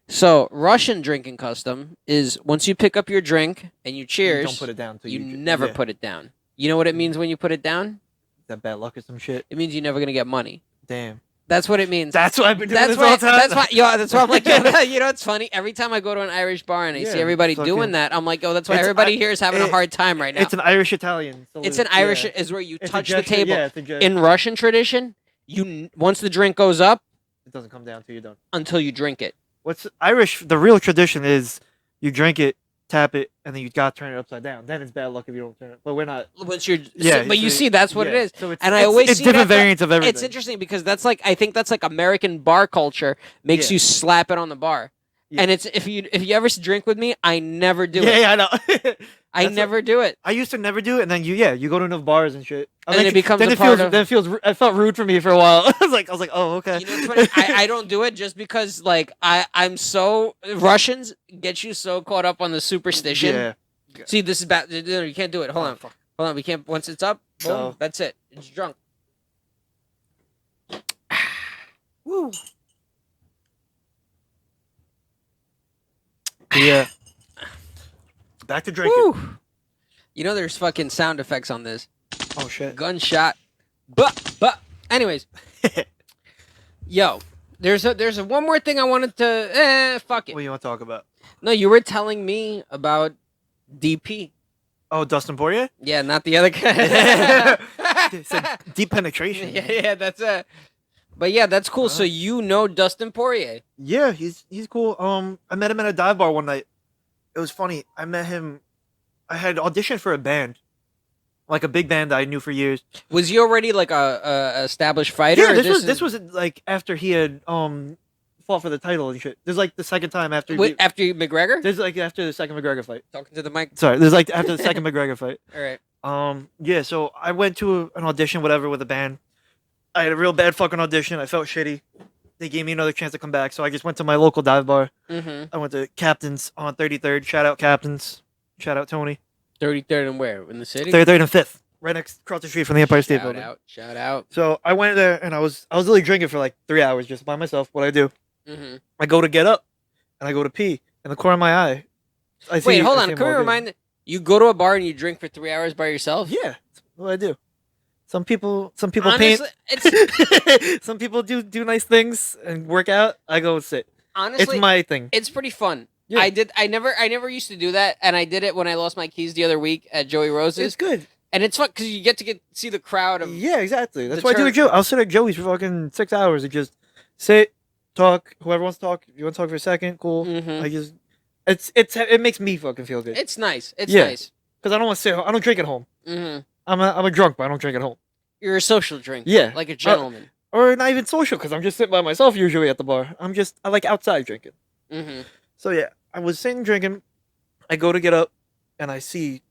So Russian drinking custom is once you pick up your drink and you cheers, You don't put it down. Till you you never yeah. put it down. You know what it means when you put it down? that bad luck or some shit. It means you're never gonna get money. Damn. That's what it means. That's what I've been doing That's this why. whole time. That's why. Yo, that's why I'm like, you know, it's funny. Every time I go to an Irish bar and I see Yeah, everybody fucking- doing that, I'm like, oh, that's why It's- everybody here is having a it- hard time right now. It's an Irish Italian. So It's an Irish yeah. is where you It's a touch the gesture, table. Yeah, it's a gesture. In Russian tradition, once the drink goes up It doesn't come down till you're done. until you drink it. What's Irish? The real tradition is you drink it, tap it, and then you gotta turn it upside down. Then it's bad luck if you don't turn it. But we're not. Once you're, Yeah, but you so- see, that's what it yeah. is. So it's, And I it's- always it's see different that, but variants of everything. It's interesting because that's like I think that's like American bar culture makes Yeah. you slap it on the bar. Yeah. And it's if you ever drink with me, I never do Yeah, it. yeah, I know. I That's never do it. I used to never do it, and then you go to enough bars and shit. And then it becomes then a it part feels of- then it feels I felt rude for me for a while. I was like, oh, okay. You know what's funny? I don't do it just because like I'm so Russians get you so caught up on the superstition. Yeah. See, this is bad. No, you can't do it. Hold on. fuck. Hold on. We can't. Once it's up, boom, So- that's it. It's drunk. Woo. Yeah. Back to drinking. Woo. You know, there's fucking sound effects on this. Oh shit. Gunshot. But. Anyways, yo, there's a one more thing I wanted to. Fuck it. What do you want to talk about? No, you were telling me about DP. Oh, Dustin Poirier. Yeah, not the other guy. It said deep penetration. yeah, that's it. But yeah, that's cool. So you know Dustin Poirier. Yeah, he's cool. I met him at a dive bar one night. It was funny. I met him. I had auditioned for a band, like a big band that I knew for years. Was he already like a established fighter? Yeah, or this was like after he had fought for the title and shit. There's like the second time after. Wait, after McGregor? There's like after the second McGregor fight. Talking to the mic. Sorry, there's like after the second McGregor fight. All right. Yeah. So I went to an audition, whatever, with a band. I had a real bad fucking audition. I felt shitty. They gave me another chance to come back, so I just went to my local dive bar. Mm-hmm. I went to Captain's on 33rd. Shout out Captain's. Shout out Tony. 33rd and where? In the city? 33rd and 5th, right next across the street from the Empire State Shout Building. out. Shout out. So I went there and I was literally drinking for like 3 hours just by myself. What I do, Mm-hmm. I go to get up, and I go to pee in the corner of my eye. Wait, hold on. Can we remind you go to a bar and you drink for 3 hours by yourself? Yeah, that's what I do. Some people Honestly, paint. Some people do nice things and work out. I go sit. honestly, It's my thing. it's pretty fun. Yeah. I never used to do that, and I did it when I lost my keys the other week at Joey Rose's, It's good. and it's fun because you get to see the crowd of. Yeah, exactly. That's the why I do turn- with Joe. I'll sit at Joey's for fucking 6 hours and just sit, talk. Whoever wants to talk. If you want to talk for a second, cool. Mhm. I just it makes me fucking feel good. It's nice. It's Yeah. nice. Because I don't want to sit. I don't drink at home. Mm-hmm. I'm a drunk, but I don't drink at home. You're a social drinker. Yeah. Like a gentleman. Or not even social, because I'm just sitting by myself usually at the bar. I like outside drinking. Mm-hmm. So yeah, I was sitting drinking. I go to get up, and I see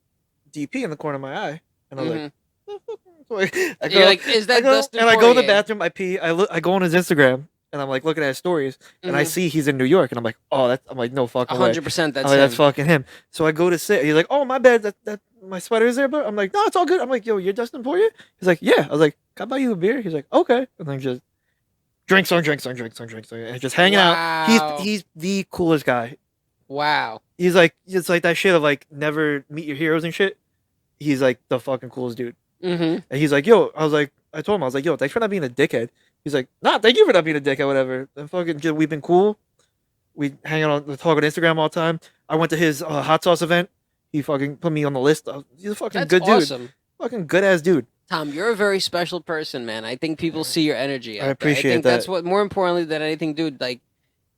DP in the corner of my eye, and I'm like, "The fuck?" So I You're like, is that I go, Dustin and I go to the Poirier? bathroom. I pee. I go on his Instagram, and I'm like looking at his stories, and I Mhm. see he's in New York, and I'm like, oh, I'm like, no fucking way. 100%. That's I'm like, that's him. fucking him. So I go to sit. He's like, oh, my bad. That my sweater is there, but I'm like, no, it's all good. I'm like, yo, you're Dustin Poirier? He's like, yeah. I was like, can I buy you a beer? He's like, okay. And then just drinks on drinks on drinks on drinks on, and just hanging out. Wow. He's the coolest guy. Wow. He's like, it's like that shit of like never meet your heroes and shit. He's like the fucking coolest dude. Mm-hmm. And he's like, yo, I told him, I was like, yo, thanks for not being a dickhead. He's like, nah, thank you for not being a dickhead, whatever. And fucking, we've been cool. We hang out we talk on Instagram all the time. I went to his hot sauce event. He fucking put me on the list. He's a fucking That's good awesome. dude. Fucking good ass dude. Tom, you're a very special person, man. I think people see your energy. I out there. appreciate I think that. that's what, more importantly than anything, dude, like,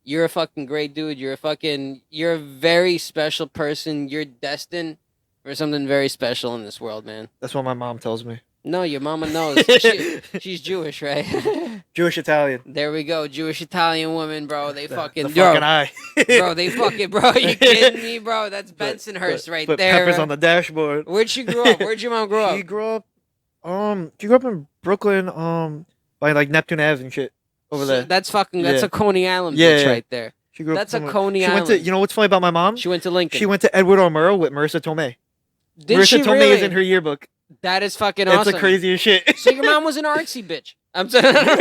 you're a fucking great dude. You're a very special person. You're destined for something very special in this world, man. That's what my mom tells me. No, your mama knows. She's Jewish, right? Jewish Italian. There we go. Jewish Italian woman, bro. They The fucking, fucking eye. bro, you kidding me, bro? That's Bensonhurst right Put there. peppers bro. on the dashboard. Where'd she grow up? Where'd your mom grow She up? grew up in Brooklyn, by like Neptune Ave and shit over there. That's that's Yeah. a Coney Island Yeah, bitch yeah. right there. She grew up That's a somewhere- Coney she went to, Island. you know what's funny about my mom? She went to Lincoln. She went to Edward R. Murrow with Marissa Tomei. Did Marissa she Tomei really? is in her yearbook. That is fucking That's awesome. the craziest shit. So your mom was an artsy bitch. I'm sorry. I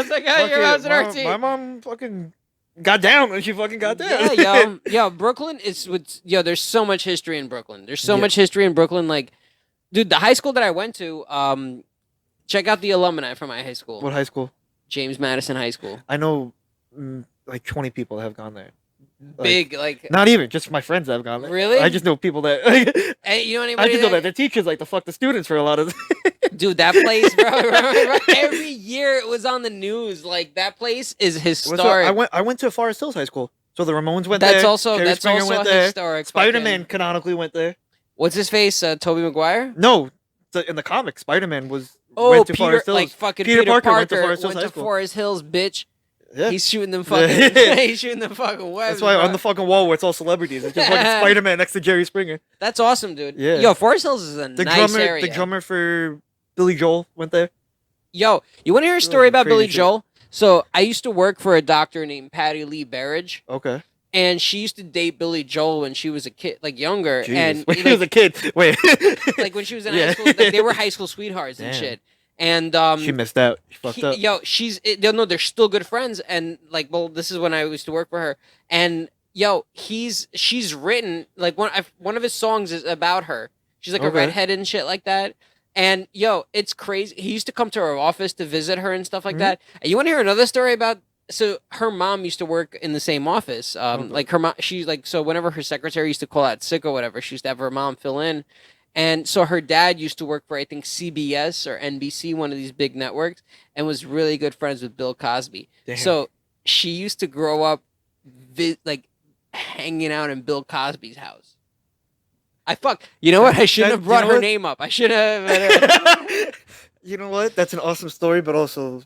was like, oh, your mom's an artsy. My mom fucking got down when she fucking got Yeah, down. yo, Brooklyn is there's so much history in Brooklyn. There's so Yeah. much history in Brooklyn. Like, dude, the high school that I went to, check out the alumni from my high school. What high school? James Madison High School. I know like 20 people that have gone there. Big, like... Not even, just my friends that have gone there. Really? I just know people that... Hey, you know I anybody just know that... that their teachers like to fuck the students for a lot of... Dude, that place, bro, every year it was on the news. Like, that place is historic. I went to Forest Hills High School. So the Ramones went That's there. also Jerry Springer went there. historic. Spider-Man fucking... canonically went there. What's his face? Tobey Maguire? No, in the comics, Spider-Man went to Peter, Forest Hills. like fucking Peter Parker went to Forest Hills, bitch. Yeah. He's shooting them fucking. He's shooting them fucking webs. That's why bro. on the fucking wall where it's all celebrities, it's just fucking Spider-Man next to Jerry Springer. That's awesome, dude. Yeah. Yo, Forest Hills is a nice area. The drummer for Billy Joel went there. Yo, you want to hear a story about Billy shit. Joel? So I used to work for a doctor named Patty Lee Barrage. Okay. And she used to date Billy Joel when she was a kid, like younger. Jesus. And When she was a kid. Wait. like when she was in high school, like, they were high school sweethearts and shit. And she missed out. She fucked up. Yo, no, they're still good friends. And like, well, this is when I used to work for her. And yo, she's written like one of his songs is about her. She's like a redhead and shit like that. And yo, it's crazy. He used to come to her office to visit her and stuff like that. And you want to hear another story about? So her mom used to work in the same office. Like her mom, she's like, so whenever her secretary used to call out sick or whatever, she used to have her mom fill in. And so her dad used to work for, I think, CBS or NBC, one of these big networks, and was really good friends with Bill Cosby. Damn. So she used to grow up like hanging out in Bill Cosby's house. You know what? I shouldn't have brought her name up. I should have. You know what? That's an awesome story, but also,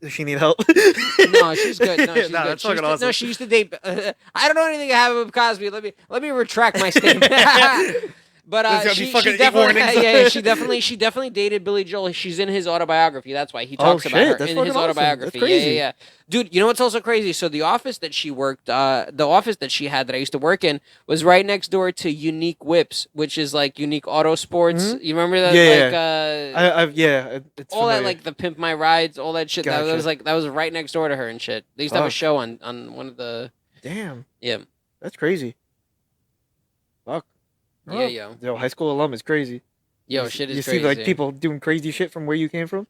does she need help? No, she's good. No, she's good. That's fucking awesome. No, she used to date. I don't know anything I have with Cosby. Let me retract my statement. But she definitely she definitely dated Billy Joel. She's in his autobiography. That's why he talks about her in his autobiography. That's crazy. Yeah. Dude, you know what's also crazy? So the office that she worked, the office that she had that I used to work in was right next door to Unique Whips, which is like Unique Auto Sports. Mm-hmm. You remember that? It's all familiar. that, like the Pimp My Rides, all that shit. Gotcha. That was right next door to her and shit. They used to have a show on one of the. Damn. Yeah. That's crazy. Fuck. Yeah, Yo, high school alum is crazy. Yo, shit is you crazy. You see like people doing crazy shit from where you came from.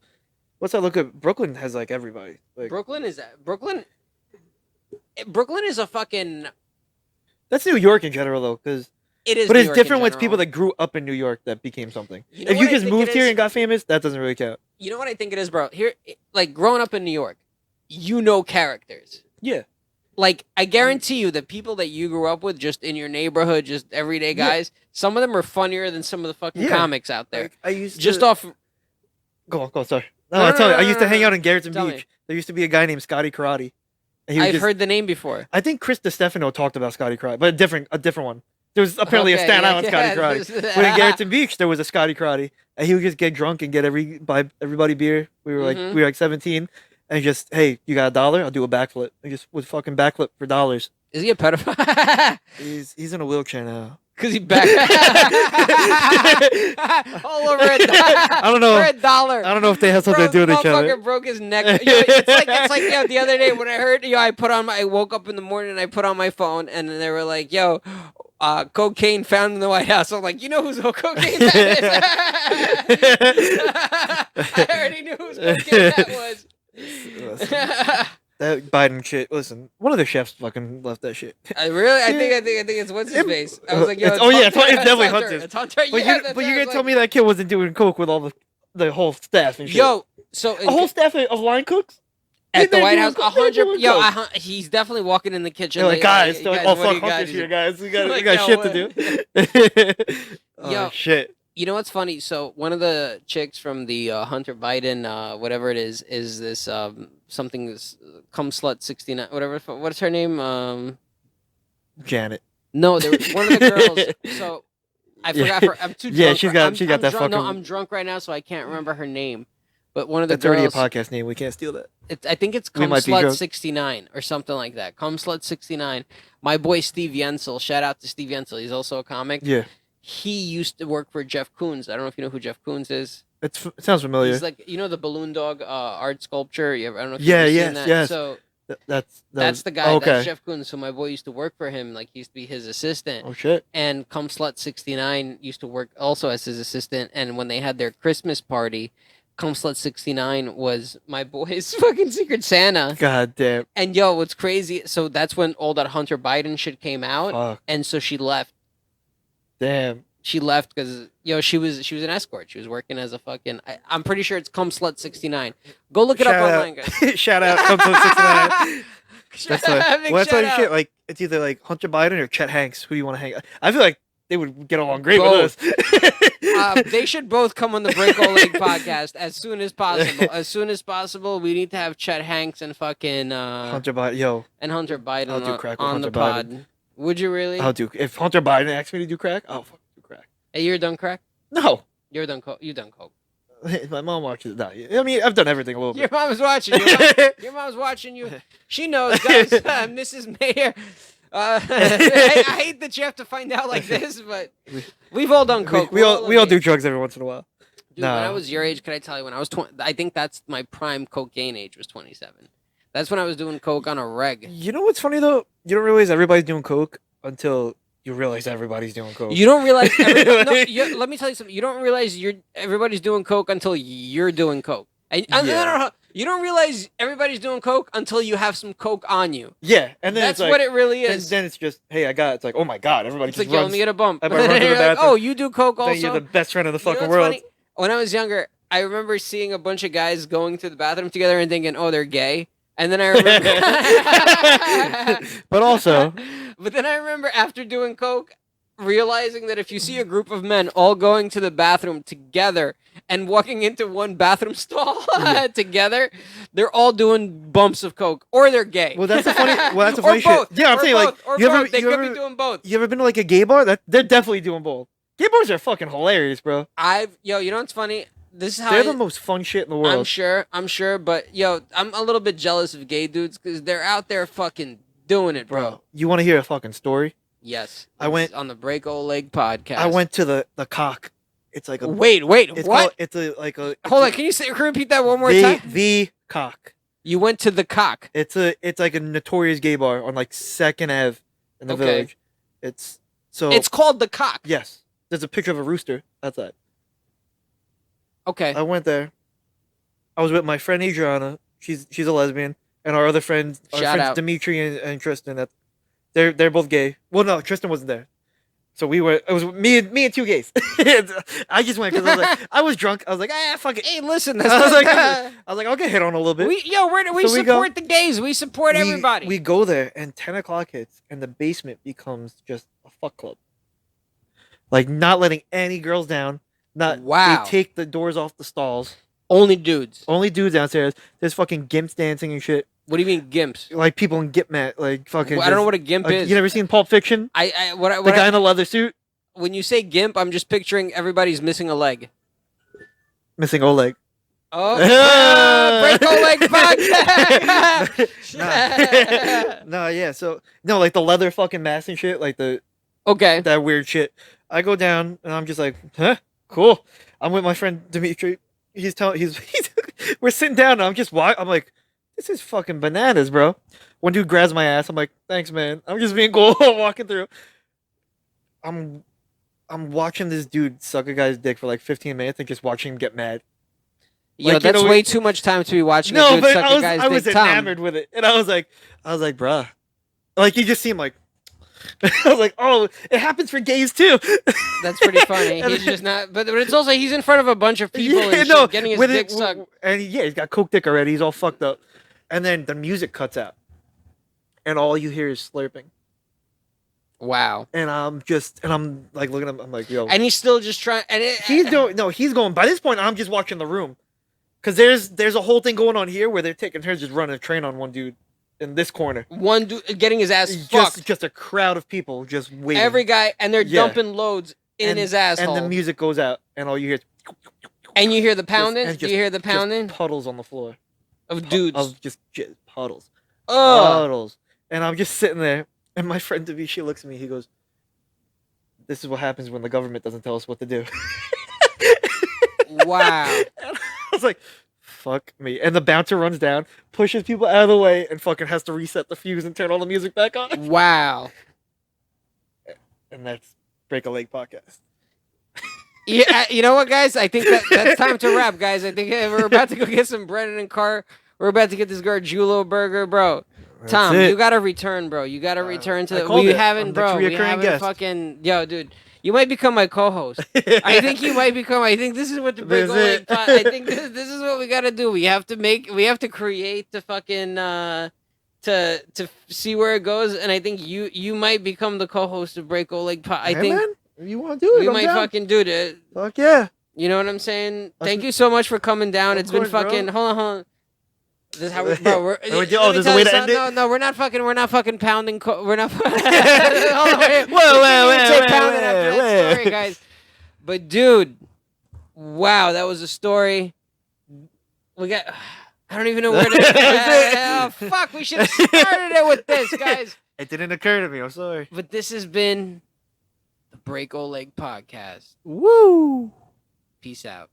What's that look at? Brooklyn has like everybody. Like Brooklyn is a fucking. That's New York in general though, because it is. But New it's York different in when it's general. people that grew up in New York that became something. You know if you what I just think moved it here is? and got famous, that doesn't really count. You know what I think it is, bro? Here, like growing up in New York, you know characters. Yeah. Like, I guarantee you, the people that you grew up with, just in your neighborhood, just everyday guys, some of them are funnier than some of the fucking comics out there. Like, I used just to... off. Go on, sorry. No, I tell you, I used to hang out in Garrettson Tell Beach. me. There used to be a guy named Scotty Karate. And I've heard the name before. I think Chris DiStefano talked about Scotty Karate, but a different one. There was apparently a Staten Island Scotty Karate. But in Garrettson Beach, there was a Scotty Karate, and he would just get drunk and buy everybody beer. We were like 17. And just, hey, you got $1? I'll do a backflip. I just would fucking backflip for dollars. Is he a pedophile? He's in a wheelchair now. Because he back all over it. I don't know. For $1. I don't know if they have something to do with each other. Motherfucker broke his neck. It's like the other day when I heard, I woke up in the morning and I put on my phone and they were like, yo, cocaine found in the White House. I'm like, you know whose cocaine that is? I already knew whose cocaine that was. That Biden shit. Listen, one of the chefs fucking left that shit. I think it's what's his face. I was like, yo, it's definitely Hunter's. It's Hunter. But you're gonna tell me that kid wasn't doing coke with all the whole staff and shit. Yo, so a whole staff of line cooks at the White House, 100. Yo, he's definitely walking in the kitchen. They're like, guys, oh fuck, Hunter's here, guys. We got shit to do. Oh shit. You know what's funny? So one of the chicks from the Hunter Biden, whatever it is this something this cum slut 69, whatever. What's her name? Janet. No, there was one of the girls. So I forgot her. I'm too drunk. Yeah, she got that drunk, fucking. No, I'm drunk right now, so I can't remember her name. But one of the That's girls. already a podcast name. We can't steal that. I think it's Cum Slut 69 or something like that. Cum Slut 69. My boy Steve Yensel. Shout out to Steve Yensel. He's also a comic. Yeah. He used to work for Jeff Koons. I don't know if you know who Jeff Koons is. It sounds familiar. He's like, you know, the balloon dog art sculpture. I don't know if you've ever seen that. Yes. So that's the guy. Okay. That's Jeff Koons. So my boy used to work for him. Like he used to be his assistant. Oh shit. And Cum Slut 69 used to work also as his assistant. And when they had their Christmas party, Cum Slut 69 was my boy's fucking Secret Santa. God damn. And yo, what's crazy? So that's when all that Hunter Biden shit came out, Fuck. and so she left. Damn. She left because she was an escort. She was working as a fucking. I'm pretty sure it's Cum Slut 69. Go look it up online, guys. Shout out. Come to 69. That's like, Big well, that's shout like out. shit. Like it's either like Hunter Biden or Chet Hanks. Who do you want to hang? I feel like they would get along great Both. with us. They should both come on the Break All Leg podcast as soon as possible. As soon as possible, we need to have Chet Hanks and fucking Hunter Biden, yo, and Hunter Biden I'll do crack with on the Hunter pod. Biden. Would you really? I'll do. If Hunter Biden asks me to do crack, I'll fucking do crack. Hey, you're done crack. No, You're done coke. You done coke. my mom watches. No, I mean I've done everything a little Your bit. mom is watching. Your mom's watching you. She knows, guys. Mrs. Mayer. I hate that you have to find out like this, but we've all done coke. We all do drugs every once in a while. Dude, when I was your age, can I tell you, when I was 20, I think that's my prime cocaine age was 27. That's when I was doing coke on a reg. You know what's funny though? You don't realize everybody's doing coke until you realize everybody's doing coke. You don't realize. Let me tell you something. You don't realize everybody's doing coke until you're doing coke. And no. You don't realize everybody's doing coke until you have some coke on you. Yeah, and then That's it's like, what it really is. Then it's just, hey, I got it. It's like, oh my god, everybody It's just like, yo, let runs. me get a bump. Everybody runs to the You're like, bathroom. oh, you do coke also? Then you're the best friend in the You know fucking what's world. funny? When I was younger, I remember seeing a bunch of guys going to the bathroom together and thinking, oh, they're gay. And then I remember... But also, But then I remember after doing coke, realizing that if you see a group of men all going to the bathroom together and walking into one bathroom stall together, they're all doing bumps of coke, or they're gay. well, that's the funny. Well, that's the Or funny both, shit. Yeah, I'm or saying both, like, or you ever, both. They you could ever, be doing both. you ever been to like a gay bar? They're definitely doing both. Gay bars are fucking hilarious, bro. You know what's funny? This is how They're the most fun shit in the world. I'm sure, but yo, I'm a little bit jealous of gay dudes because they're out there fucking doing it, bro. You want to hear a fucking story? Yes, I went on the Break Old Leg podcast. I went to the cock. It's like a Wait, It's what? called, it's a like a. Hold on, can you repeat that one more the, time? The cock. You went to the cock. It's like a notorious gay bar on like 2nd Ave in the Okay. village. It's called the cock. yes. There's a picture of a rooster outside. Okay. I went there. I was with my friend Adriana. She's a lesbian, and our other friends, Shout friends out. Dimitri and Tristan. They're both gay. Well, no, Tristan wasn't there. So we were. It was me and two gays. I just went because I was like, I was drunk. I was like, fuck it. Hey, listen, I that's was not like, good. I'll get hit on a little bit. We So we go- support the gays. We support everybody. We go there, and 10 o'clock hits, and the basement becomes just a fuck club. Like, not letting any girls down. Wow. They take the doors off the stalls. Only dudes. Only dudes downstairs. There's fucking gimps dancing and shit. What do you mean gimps? Like people in gimp mat. Like fucking. I don't know what a gimp is. You never seen Pulp Fiction? The guy in the leather suit when you say gimp, I'm just picturing everybody's missing a leg. missing Oleg. Oh, Break Old Leg podcast. No, yeah. So no, like the leather fucking mask and shit. Like Okay. that weird shit. I go down and I'm just like, huh, cool. I'm with my friend Dimitri. He's we're sitting down and I'm just I'm like, this is fucking bananas, bro. One dude grabs my ass. I'm like, thanks, man. I'm just being cool, walking through. I'm watching this dude suck a guy's dick for like 15 minutes and just watching him get mad. Yo, Like, you that's know, way too much time to be watching a No, dude but suck a guy's I was dick. Tom. enamored with it, and I was like, bruh, like he just seemed like. I was like, oh, it happens for gays too. That's pretty funny. He's just not, but it's also he's in front of a bunch of people and shit, getting his dick sucked. And he's got coke dick already. He's all fucked up. And then the music cuts out, and all you hear is slurping. Wow. And I'm like looking at him. I'm like, yo. And he's still just trying. And He's going. By this point, I'm just watching the room, because there's a whole thing going on here where they're taking turns just running a train on one dude in this corner. One dude getting his ass fucked. Just a crowd of people just waiting. Every guy, and they're Yeah. dumping loads in And- his asshole. And the music goes out, and all you hear. And you hear the pounding. and Do you hear the pounding Just puddles on the floor of dudes? of just puddles. Ugh. Puddles. And I'm just sitting there, and my friend Davishi looks at me. He goes, "This is what happens when the government doesn't tell us what to do." Wow. And I was like, fuck me. And the bouncer runs down, pushes people out of the way, and fucking has to reset the fuse and turn all the music back on. Wow. And that's Break a Leg podcast. Yeah, you know what, guys? I think that's time to wrap, guys. I think we're about to go get some bread and car. We're about to get this Gargiulo burger, bro. That's Tom, it. you gotta return, bro. You gotta return I to. called We it. haven't, I'm bro. the We reoccurring haven't guest. fucking. Yo, dude, you might become my co-host. I think you might become. I think this is what the This Breako is Lake it. Pod. I think this is what we gotta do. We have to create the fucking to see where it goes. And I think you might become the co-host of Breako Lake Pod. I Hey, think man, if you want to do it, we I'm might down. fucking do it. Fuck yeah. You know what I'm saying? Us- Thank you so much for coming down. Of It's been course, bro. fucking. Hold on. This is how we, bro. We're, Oh, let there's me a tell way you to something. end it? No, we're not fucking pounding. We're not. Hold on, wait. Whoa, We can't even say pounding whoa, after that whoa. story, guys. But dude, wow, that was a story. We got. I don't even know where to. Oh fuck! We should have started it with this, guys. It didn't occur to me. I'm sorry. But this has been the Breako Lake Podcast. Woo. Peace out.